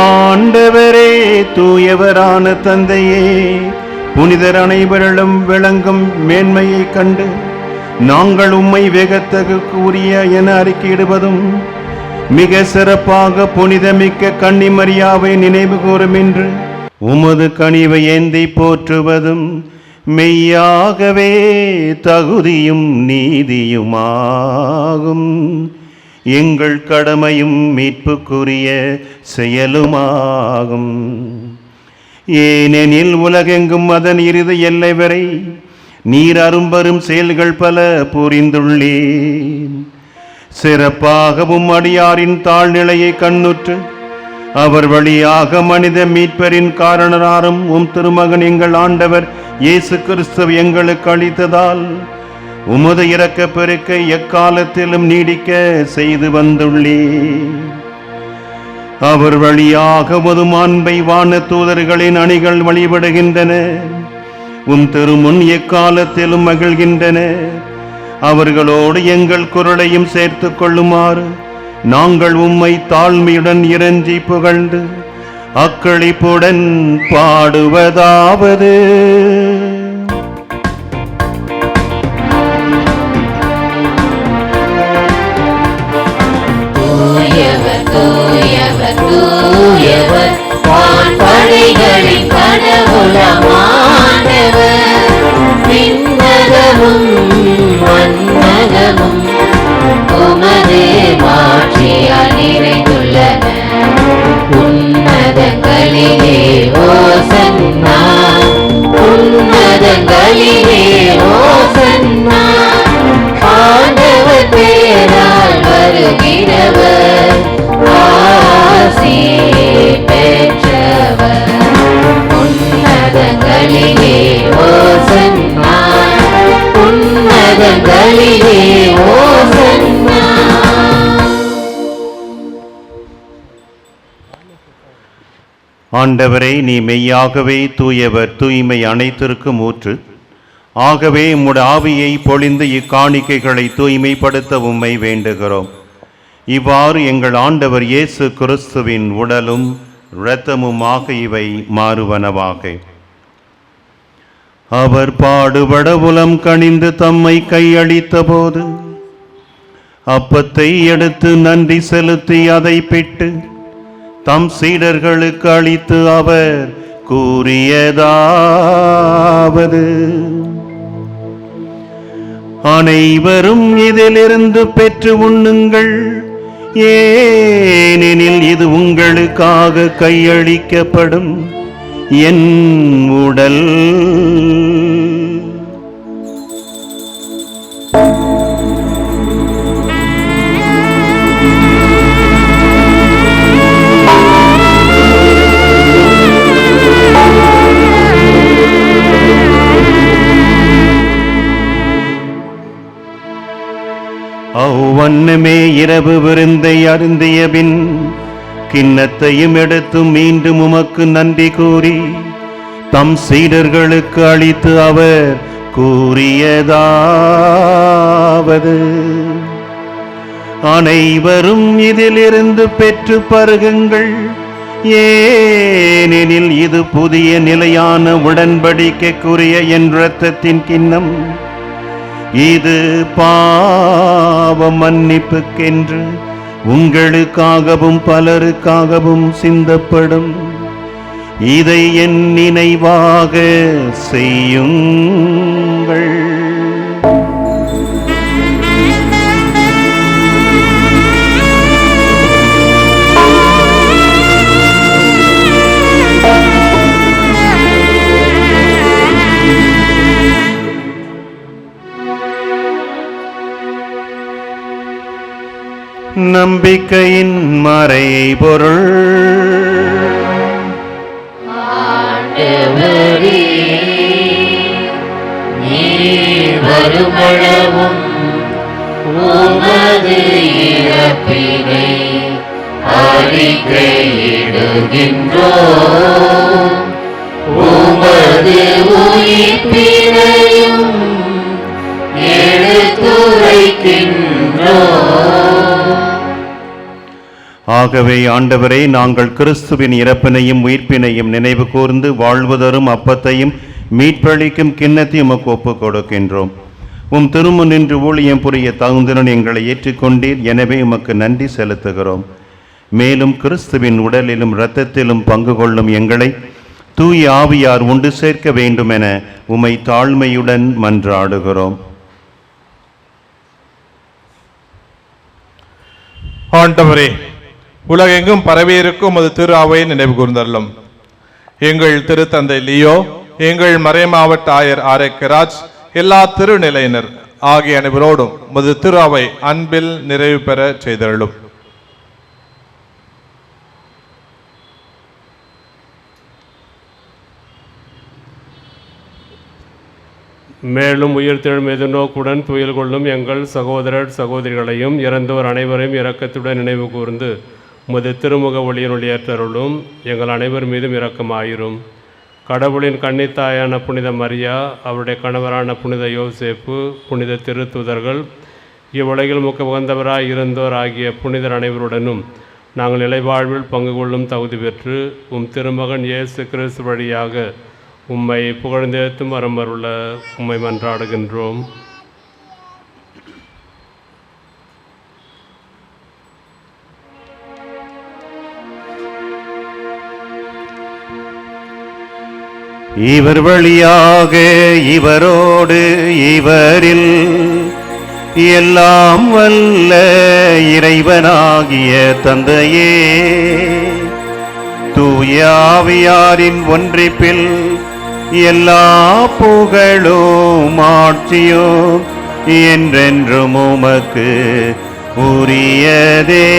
ஆண்டவரே, தூயவரான தந்தையே, புனிதர் அனைவரிடம் விளங்கும் மேன்மையை கண்டு நாங்கள் உம்மை வெகத்தகுக்கு உரிய என அறிக்கையிடுவதும் மிக சிறப்பாக புனிதமிக்க கன்னிமரியாவை நினைவு கூறும் என்று உமது கனிவை ஏந்தி போற்றுவதும் மெய்யாகவே தகுதியும் நீதியுமாகும். எங்கள் கடமையும் மீட்புக்குரிய செயலுமாகும். ஏனெனில் உலகெங்கும் அதன் இறுதி எல்லை வரை நீர் அரும்பெரும் செயல்கள் பல புரிந்துள்ளேன். சிறப்பாகவும் அடியாரின் தாழ்நிலையை கண்ணுற்று அவர் வழியாக மனித மீட்பரின் காரணராரும் உம் திருமகன் எங்கள் ஆண்டவர் இயேசு கிறிஸ்து எங்களுக்கு அளித்ததால் உமது இரக்க பெருக்கை எக்காலத்திலும் நீடிக்க செய்து வந்துள்ளேன். அவர் வழியாக உமது மாண்பை வான தூதர்களின் அணிகள் வழிபடுகின்றன. உம் திருமுன் எக்காலத்திலும் மகிழ்கின்றன. அவர்களோடு எங்கள் குரலையும் சேர்த்து கொள்ளுமாறு நாங்கள் உம்மை தாழ்மையுடன் இறைஞ்சி புகழ்ந்து அக்களிப்புடன் பாடுவதாவது.
தூயவர் தூயவர் வான்படைகளின் கடவுளமானவர். விண்ணகமும் மண்ணகமும் உமது மாட்சியால் நிறைந்துள்ளன. உன்னதங்களிலே ஓசன்னா, உன்னதங்களிலே ஓசன்னா. ஆண்டவர் பெயரால் வருகிறவர் ஆசி பெற்றவர். உன்னதங்களிலே ஓசன்னா, உன்னதங்களிலே ஓசன்னா.
ஆண்டவரே, நீ மெய்யாகவே தூயவர், தூய்மை அனைத்திற்கும் ஊற்று. ஆகவே உம்முடைய ஆவியை பொழிந்து இக்காணிக்கைகளை தூய்மைப்படுத்த உம்மை வேண்டுகிறோம். இவ்வாறு எங்கள் ஆண்டவர் இயேசு கிறிஸ்துவின் உடலும் இரத்தமுமாக இவை மாறுவனவாக. அவர் பாடுபட உலம் கனிந்து தம்மை கையளித்த போது அப்பத்தை எடுத்து நன்றி செலுத்தி அதை பிட்டு தம் சீடர்களுக்கு அளித்து அவர் கூறியதாவது: அனைவரும் இதிலிருந்து பெற்று உண்ணுங்கள், ஏனெனில் இது உங்களுக்காக கையளிக்கப்படும் என் உடல். இரவு விருந்தை அருந்திய பின் கிண்ணத்தையும் எடுத்து மீண்டும் உமக்கு நன்றி கூறி தம் சீடர்களுக்கு அளித்து அவர் கூறியதாவது: அனைவரும் இதிலிருந்து பெற்று பருகுங்கள், ஏனெனில் இது புதிய நிலையான உடன்படிக்கைக்குரிய என் இரத்தத்தின் கிண்ணம். இது பாவ மன்னிப்புக்கென்று உங்களுக்காகவும் பலருக்காகவும் சிந்தப்படும். இதை என் நினைவாக செய்யுங்கள். நம்பிக்கையின் மறைபொருள்.
ஆண்டவரே, நீர் வருமளவும் உமது இறப்பினை அறிக்கையிடுகின்றோம், உமது உயிர்ப்பினையும் எடுத்துரைக்கின்றோம்.
ஆகவே ஆண்டவரே, நாங்கள் கிறிஸ்துவின் இறப்பினையும் உயிர்ப்பினையும் நினைவு கூர்ந்து வாழ்வதரும் அப்பத்தையும் மீட்பளிக்கும் கிண்ணத்தையும் உமக்கு ஒப்புக் கொடுக்கின்றோம். உம் திருமுன் நின்று ஊழியம் புரிய தகுந்தனுடன் எங்களை ஏற்றுக்கொண்டீர். எனவே உமக்கு நன்றி செலுத்துகிறோம். மேலும் கிறிஸ்துவின் உடலிலும் இரத்தத்திலும் பங்கு கொள்ளும் எங்களை தூய ஆவியார் ஒன்று சேர்க்க வேண்டுமென உம்மை தாழ்மையுடன் மன்றாடுகிறோம்.
ஆண்டவரே, உலகெங்கும் பரவியிருக்கும் அது திரு அவையை நினைவு கூர்ந்தருளும். எங்கள் திருத்தந்தை லியோ, எங்கள் மறைமாவட்ட ஆயர் ஆரோக்கியராஜ், எல்லா திருநிலையினர் ஆகிய அனைவரோடும் உமது திரு அவை அன்பில் நிறைவு பெற செய்தருளும்.
மேலும் உயிர்த்தெழும் எதிர்நோக்குடன் துயில் கொள்ளும் எங்கள் சகோதரர் சகோதரிகளையும் இறந்தோர் அனைவரையும் இரக்கத்துடன் நினைவு கூர்ந்து உமது திருமுக ஒளியினுள் ஏற்றருளும். எங்கள் அனைவர் மீதும் இரக்கமாயிரும். கடவுளின் கன்னித்தாயான புனித மரியா, அவருடைய கணவரான புனித யோசேப்பு, புனித திருத்தூதர்கள், இவ்வுலகில் முக்க உகந்தவராய் இருந்தோர் ஆகிய புனிதர் அனைவருடனும் நாங்கள் நிலைவாழ்வில் பங்கு கொள்ளும் தகுதி பெற்று உம் திருமகன் இயேசு கிறிஸ்து வழியாக உம்மை புகழ்ந்தேத்தும் வரமருள உம்மை மன்றாடுகின்றோம்.
இவர் வழியாக இவரோடு இவரில் எல்லாம் வல்ல இறைவனாகிய தந்தையே, தூய ஆவியாரின் ஒன்றிப்பில் எல்லா புகழும் ஆட்சியும் என்றென்றும் உமக்கு உரியதே.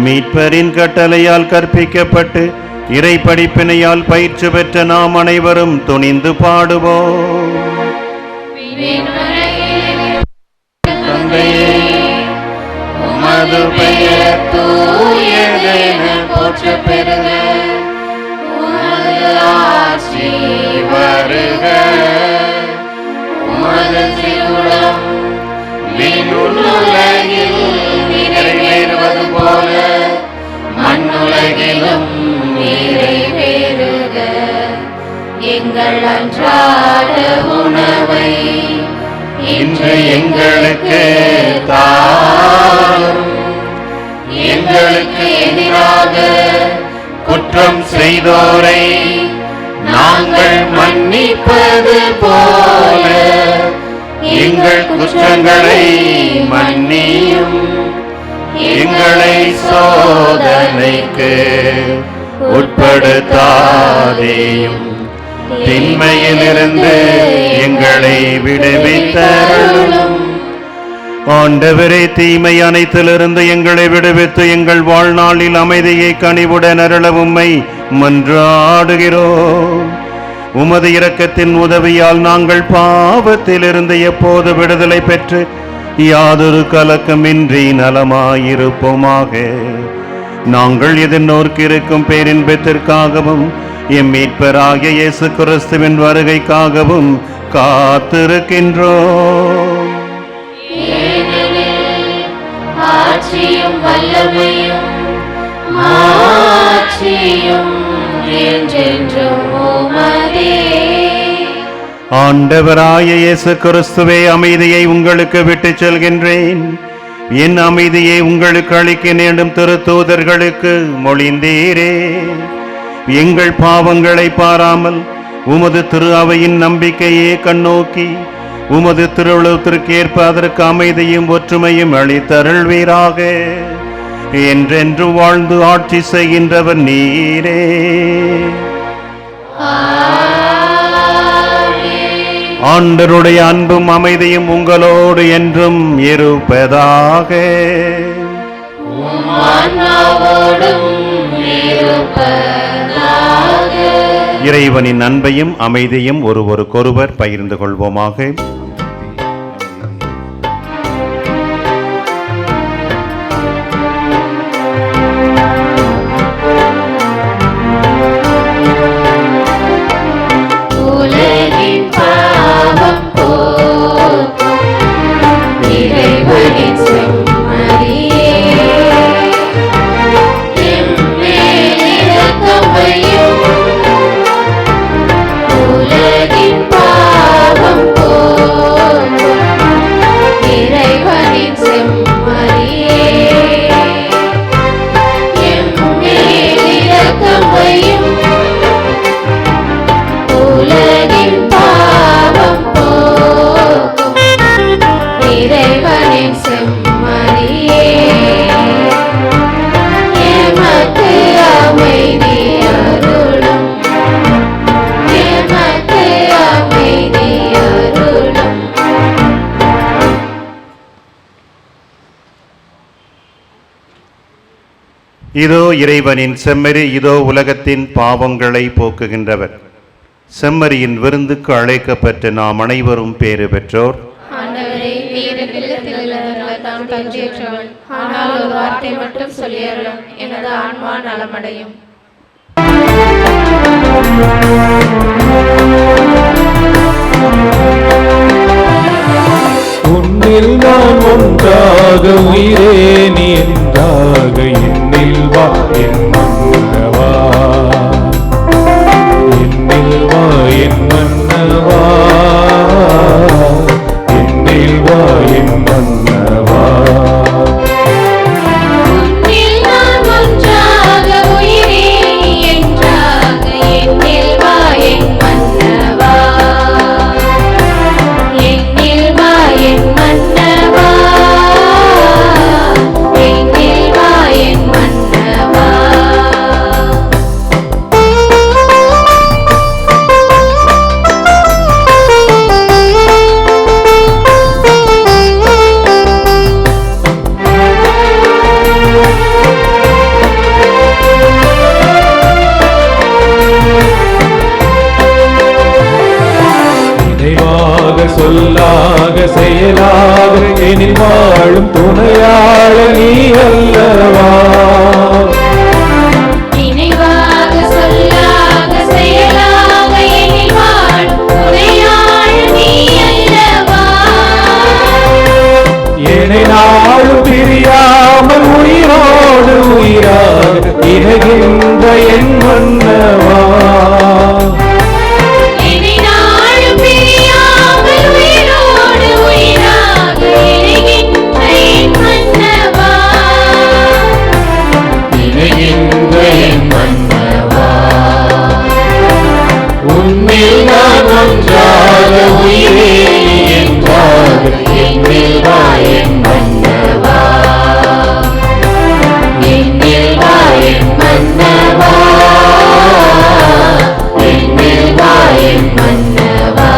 மீட்பரின் கட்டளையால் கற்பிக்கப்பட்டு இறை படிப்பினையால் பயிற்சி பெற்ற நாம் அனைவரும் துணிந்து பாடுவோம்.
தந்தையே, உமது பெயர் தூயதென போற்றப் பெறுக, உமது ஆட்சி வருக, உமது திருவுளம் விண்ணுலகில் நிறைவேறுவது போல மண்ணுலகிலும் நிறைவேறுக. எங்கள் அன்றாட உணவை இன்று எங்களுக்கு தாரும். எங்களுக்கு எதிராக
குற்றம் செய்தோரை
நாங்கள் மன்னிப்பது போல
எங்கள் குற்றங்களை மன்னியும். எங்களை சோதனைக்கு உட்படுத்தாதேயும், திண்மையிலிருந்து எங்களை விடுவித்தருளும். ஆண்டவரே, தீமை அனைத்திலிருந்து எங்களை விடுவித்து எங்கள் வாழ்நாளில் அமைதியை கனிவுடன் அருள உம்மை மன்றாடுகிறோம். உமது இரக்கத்தின் உதவியால் நாங்கள் பாவத்திலிருந்து எப்போது விடுதலை பெற்று யாதொரு கலக்கமின்றி நலமாயிருப்போமாக. நாங்கள் எதிர்நோக்கியிருக்கும் பேரின்பத்திற்காகவும் எம் மீட்பராகிய இயேசு கிறிஸ்துவின் வருகைக்காகவும் காத்திருக்கின்றோம்.
ஆட்சியும் வல்லமையும் மாட்சியும் என்றென்றும் உமதே.
ஆண்டவராய இயேசு கிறிஸ்துவே, அமைதியை உங்களுக்கு விட்டுச் செல்கின்றேன், என் அமைதியை உங்களுக்கு அளிக்க வேண்டும் திருத்தூதர்களுக்கு மொழிந்தீரே. எங்கள் பாவங்களை பாராமல் உமது திரு அவையின் நம்பிக்கையே கண்ணோக்கி உமது திருவுளத்திற்கு ஏற்ப அதற்கு அமைதியும் ஒற்றுமையும் அளித்தருள்வீராக. என்றென்று வாழ்ந்து ஆட்சி செய்கின்றவர் நீரே. ஆண்டவருடைய அன்பும் அமைதியும் உங்களோடு என்றும் இருப்பதாக. இறைவனின் அன்பையும் அமைதியும் ஒருவருக்கொருவர் பகிர்ந்து கொள்வோமாக. இதோ இறைவனின் செம்மறி, இதோ உலகத்தின் பாவங்களை போக்குகின்றவர். செம்மறியின் விருந்துக்கு அழைக்கப்பட்ட நாம் அனைவரும் பேறு பெற்றோர்.
ஆண்டவரே, நீர் இல்லத்தில் உள்ளவர்கள் தாம் தகுதியற்றவன். ஆனால் ஒரு வார்த்தை மட்டும் சொல்லியருளும், எனது ஆன்மா நலமடையும்.
உன்னில் நான் ஒன்றாக உயிரே நீ என்றாக என்னில் வா என் மன்னவா, என்னில் வா என் மன்னவா, என்னில் வா என் மன்னவா.
உன்னில் நான் ஒன்றாக உயிரே நீ என்றாக என்னில் வா என் மன்னவா, என்னில் வா என் மன்னவா, என்னில் வா என் மன்னவா.
நினைவாக சொல்லாக செயலாக எனில் வாழும் துணையாள நீ அல்லவா.
நினைவாக சொல்லாக செயலாக எனில் வாழும் துணையாள நீ அல்லவா.
என்னை நாளும் பிரியாமல் உயிரோடு உயிராக இணைகின்ற என் மன்னவா.
என்னை நாளும் பிரியாமல் உயிரோடு உயிராக இணைகின்ற என் மன்னவா,
இணைகின்ற என் மன்னவா. உன்னில் நான் ஒன்றாக உயிரே நீ என்றாக என்னில் வா என் மன்னவா,
என்னில் வா என் மன்னவா, என்னில் வா என் மன்னவா.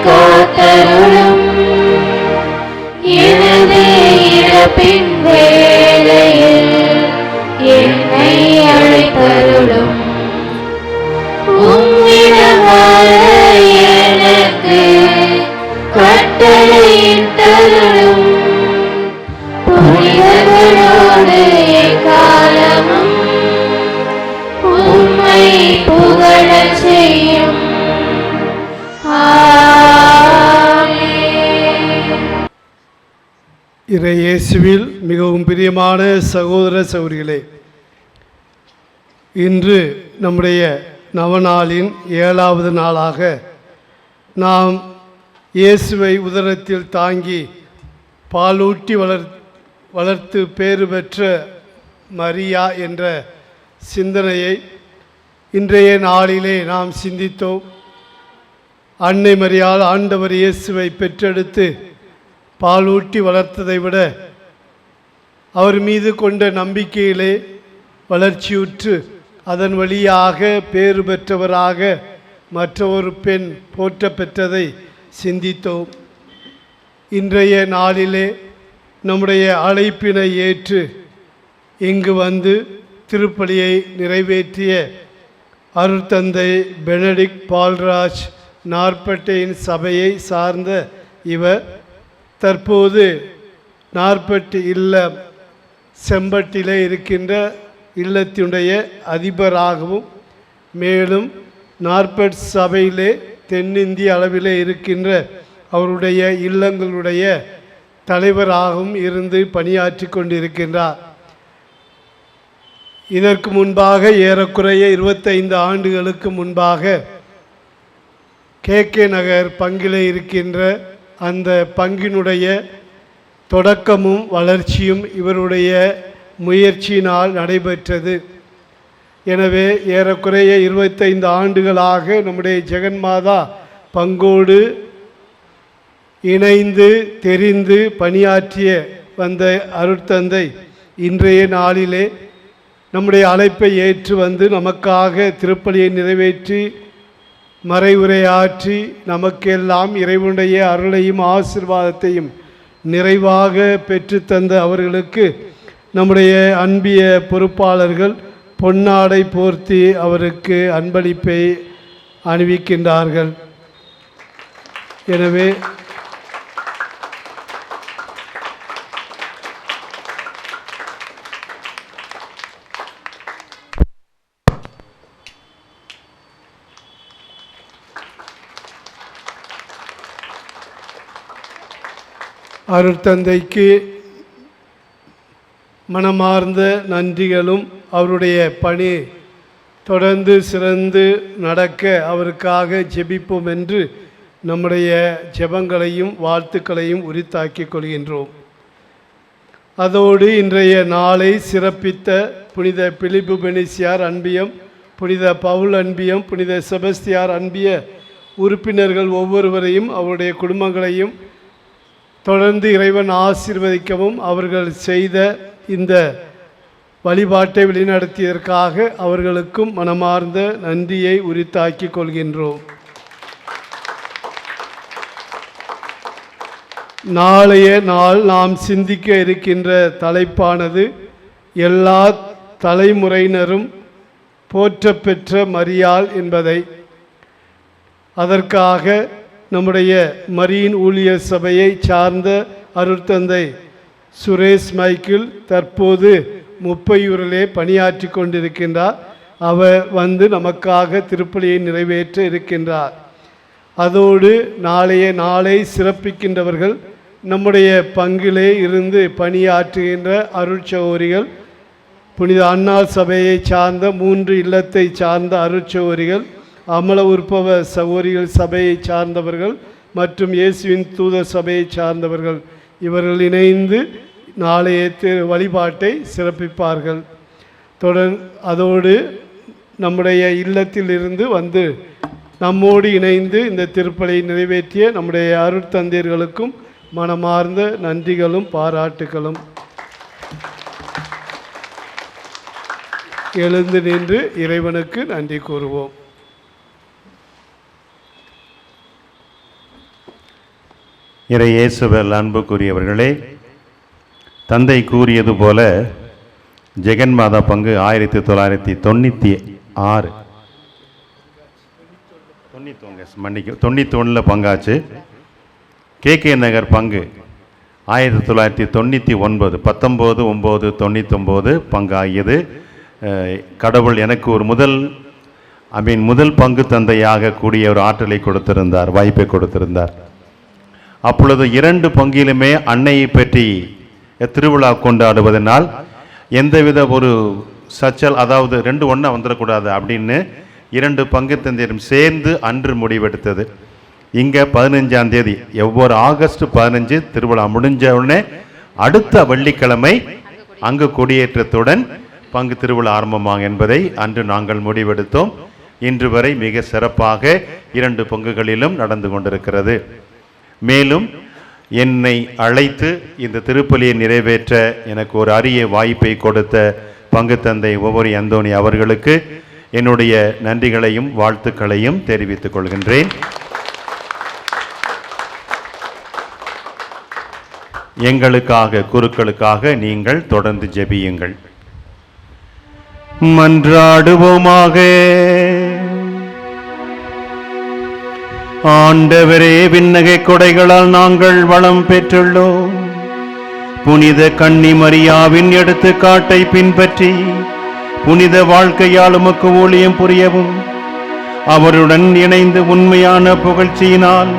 காத்தருளும். எனது இறப்பின் வேளையில் என்னை அழைத்தருளும். உம்மிடம் வர எனக்கு கட்டளையிட்டருளும். புனிதர்களோடு எக்காலமும் உம்மை புகழச் செய்யும்.
இறை இயேசுவில் மிகவும் பிரியமான சகோதர சகோதரிகளே, இன்று நம்முடைய நவநாளின் 7வது நாளாக நாம் இயேசுவை உதரத்தில் தாங்கி பாலூட்டி வளர்த்து பேறு பெற்ற மரியா என்ற சிந்தனையை இன்றைய நாளிலே நாம் சிந்தித்தோம். அன்னை மரியாள் ஆண்டவர் இயேசுவை பெற்றெடுத்து பாலூட்டி வளர்த்ததை விட அவர் மீது கொண்ட நம்பிக்கையிலே வளர்ச்சியுற்று அதன் வழியாக பேறு பெற்றவராக மற்றொரு பெண் போற்ற பெற்றதை சிந்தித்தோம். இன்றைய நாளிலே நம்முடைய அழைப்பினை ஏற்று இங்கு வந்து திருப்பலியை நிறைவேற்றிய அருட்தந்தை பெனடிக்ட் பால்ராஜ் நார்பட்டையின் சபையை சார்ந்த இவர் தற்போது நார்பட்டு இல்லம் செம்பட்டிலே இருக்கின்ற இல்லத்தினுடைய அதிபராகவும் மேலும் நார்பட் சபையிலே தென்னிந்திய அளவிலே இருக்கின்ற அவருடைய இல்லங்களுடைய தலைவராகவும் இருந்து பணியாற்றி கொண்டிருக்கின்றார். இதற்கு முன்பாக ஏறக்குறைய 25 ஆண்டுகளுக்கு முன்பாக KK நகர் பங்கிலே இருக்கின்ற அந்த பங்கினுடைய தொடக்கமும் வளர்ச்சியும் இவருடைய முயற்சியினால் நடைபெற்றது. எனவே ஏறக்குறைய 25 ஆண்டுகளாக நம்முடைய ஜெகன்மாதா பங்கோடு இணைந்து தெரிந்து பணியாற்றிய வந்த அருட்தந்தை இன்றைய நாளிலே நம்முடைய அழைப்பை ஏற்று வந்து நமக்காக திருப்பலியை நிறைவேற்றி மறைவுரையாற்றி நமக்கெல்லாம் இறைவனுடைய அருளையும் ஆசீர்வாதத்தையும் நிறைவாக பெற்றுத்தந்த அவர்களுக்கு நம்முடைய அன்பிய பொறுப்பாளர்கள் பொன்னாடை போர்த்தி அவருக்கு அன்பளிப்பை அணிவிக்கின்றார்கள். எனவே அருட்தந்தைக்கு மனமார்ந்த நன்றிகளும் அவருடைய பணி தொடர்ந்து சிறந்து நடக்க அவருக்காக ஜெபிப்போம் என்று நம்முடைய ஜெபங்களையும் வாழ்த்துக்களையும் உரித்தாக்கிக் கொள்கின்றோம். அதோடு இன்றைய நாளை சிறப்பித்த புனித பிலிப்பு பெனிசியார் அன்பியம், புனித பவுல் அன்பியம், புனித செபஸ்தியார் அன்பிய உறுப்பினர்கள் ஒவ்வொருவரையும் அவருடைய குடும்பங்களையும் தொடர்ந்து இறைவன் ஆசீர்வதிக்கவும் அவர்கள் செய்த இந்த வழிபாட்டை வழிநடத்தியதற்காக அவர்களுக்கும் மனமார்ந்த நன்றியை உரித்தாக்கிக் கொள்கின்றோம். நாளைய நாள் நாம் சிந்திக்க இருக்கின்ற தலைப்பானது எல்லா தலைமுறையினரும் போற்றப்பெற்ற மரியாள் என்பதை. அதற்காக நம்முடைய மரியின் ஊழியர் சபையை சார்ந்த அருட்தந்தை சுரேஷ் மைக்கேல் தற்போது முப்பையூரிலே பணியாற்றி கொண்டிருக்கின்றார். அவர் வந்து நமக்காக திருப்பலியை நிறைவேற்ற இருக்கின்றார். அதோடு நாளைய நாளை சிறப்பிக்கின்றவர்கள் நம்முடைய பங்கிலே இருந்து பணியாற்றுகின்ற அருட்சகோரிகள், புனித அன்னாள் சபையை சார்ந்த 3 இல்லத்தை சார்ந்த அருட்சகோரிகள், அமல உற்பவ சகோரிகள் சபையை சார்ந்தவர்கள் மற்றும் இயேசுவின் தூதர் சபையை சார்ந்தவர்கள் இவர்கள் இணைந்து நாளைய வழிபாட்டை சிறப்பிப்பார்கள். அதோடு நம்முடைய இல்லத்தில் இருந்து வந்து நம்மோடு இணைந்து இந்த திருப்பலியை நிறைவேற்றிய நம்முடைய அருட்தந்தையர்களுக்கும் மனமார்ந்த நன்றிகளும் பாராட்டுகளும். எழுந்து நின்று இறைவனுக்கு நன்றி கூறுவோம்.
இறை இயேசுவில் அன்புக்குரியவர்களே, தந்தை கூறியது போல ஜெகன்மாதா பங்கு 1996 91 பங்காச்சு. KK நகர் பங்கு 1999 19/9/99 பங்காகியது. கடவுள் எனக்கு ஒரு முதல் பங்கு தந்தையாக கூடிய ஒரு ஆற்றலை கொடுத்திருந்தார், வாய்ப்பை கொடுத்திருந்தார். அப்பொழுது 2 பங்கிலுமே அன்னையை பற்றி திருவிழா கொண்டாடுவதனால் எந்தவித ஒரு சச்சல், அதாவது 2 ஒன்றா வந்துடக்கூடாது அப்படின்னு 2 பங்கு தந்தையரும் சேர்ந்து அன்று முடிவெடுத்தது. இங்கே 15ஆம் தேதி, ஒவ்வொரு ஆகஸ்ட் 15 திருவிழா முடிஞ்ச உடனே அடுத்த வெள்ளிக்கிழமை அங்கு கொடியேற்றத்துடன் பங்கு திருவிழா ஆரம்பமாக என்பதை அன்று நாங்கள் முடிவெடுத்தோம். இன்று வரை மிக சிறப்பாக 2 பங்குகளிலும் நடந்து கொண்டிருக்கிறது. மேலும் என்னை அழைத்து இந்த திருப்பலியை நிறைவேற்ற எனக்கு ஒரு அரிய வாய்ப்பை கொடுத்த பங்கு தந்தை ஒவ்வொரு அந்தோணி அவர்களுக்கு என்னுடைய நன்றிகளையும் வாழ்த்துக்களையும் தெரிவித்துக் கொள்கின்றேன். எங்களுக்காக, குருக்களுக்காக நீங்கள் தொடர்ந்து ஜெபியுங்கள். மன்றாடுவோமாக. ஆண்டவரே, விண்ணகை கொடைகளால் நாங்கள் வளம் பெற்றுள்ளோம். புனித கன்னி மரியாவின் எடுத்துக்காட்டை பின்பற்றி புனித வாழ்க்கையால் உமக்கு ஊழியம் புரியவும், அவருடன் இணைந்து உண்மையான புகழ்ச்சியினால்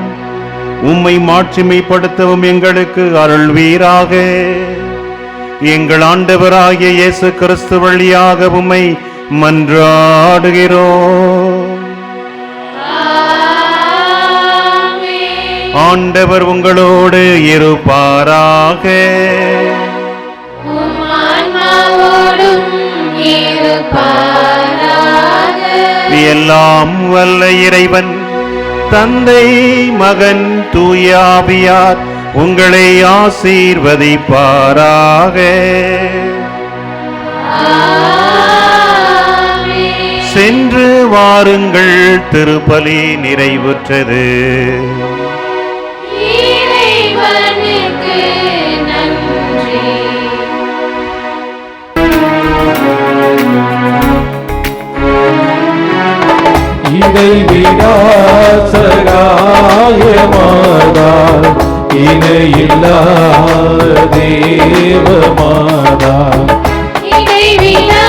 உம்மை மாட்சிமைப்படுத்தவும் எங்களுக்கு அருள்வீராக. எங்கள் ஆண்டவராகிய இயேசு கிறிஸ்து வழியாக உம்மை மன்றாடுகிறோம். ஆண்டவர் உங்களோடு இருப்பாராக. எல்லாம் வல்ல இறைவன் தந்தை, மகன், தூய ஆவியார் உங்களை ஆசீர்வதிப்பாராக. சென்று வாருங்கள், திருப்பலி நிறைவுற்றது.
இறைவிடா சகாயமாதா, இணையில்லா தேவமாதா,
இறைவிடா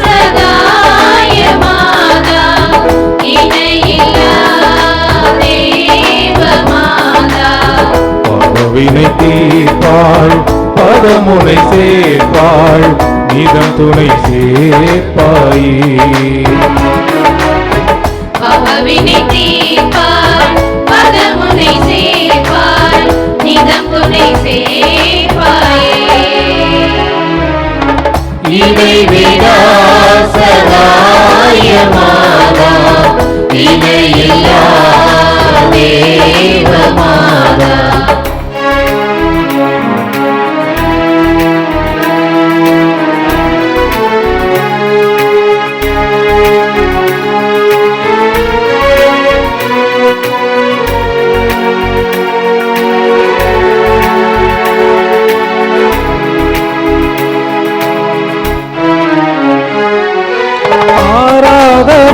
சகாயமாதா, இணையில்லா தேவமாதா,
பாவவினை தீர்ப்பாள், பதமுனை சேர்ப்பாள், நிதம் துணை சேர்ப்பாயே.
பாவவினை தீர்ப்பாள், பதமுனை சேர்ப்பாள், நிதம் துணை சேர்ப்பாயே. இறைவிடா சகாயமாதா, இணையில்லா தேவமாதா,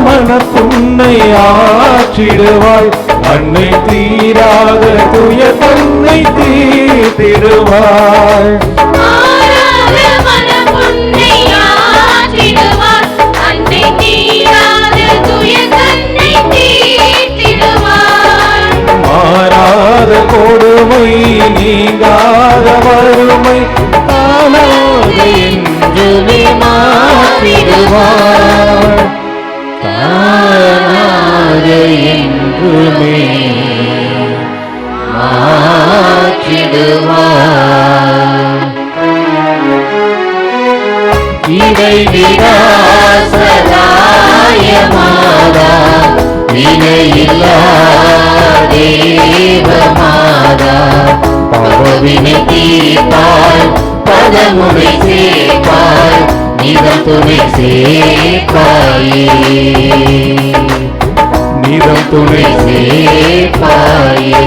மனப்புன்னை ஆற்றிடுவாள், அன்னை தீராத துய தன்னை தீர்த்திடுவாள். மாறாத கொடுமை, நீங்காத வறுமை, தானாக என்றுமே மாற்றிடுவாள். தானாக என்றுமே மாற்றிடுவார். இறைவிடா சகாயமாதா, இணையில்லா தேவமாதா, பாவவினை தீர்ப்பாள், பதமுனை சேர்ப்பாள், நிதம் துணை சேர்ப்பாயே. நிதம் துணை சேர்ப்பாயே.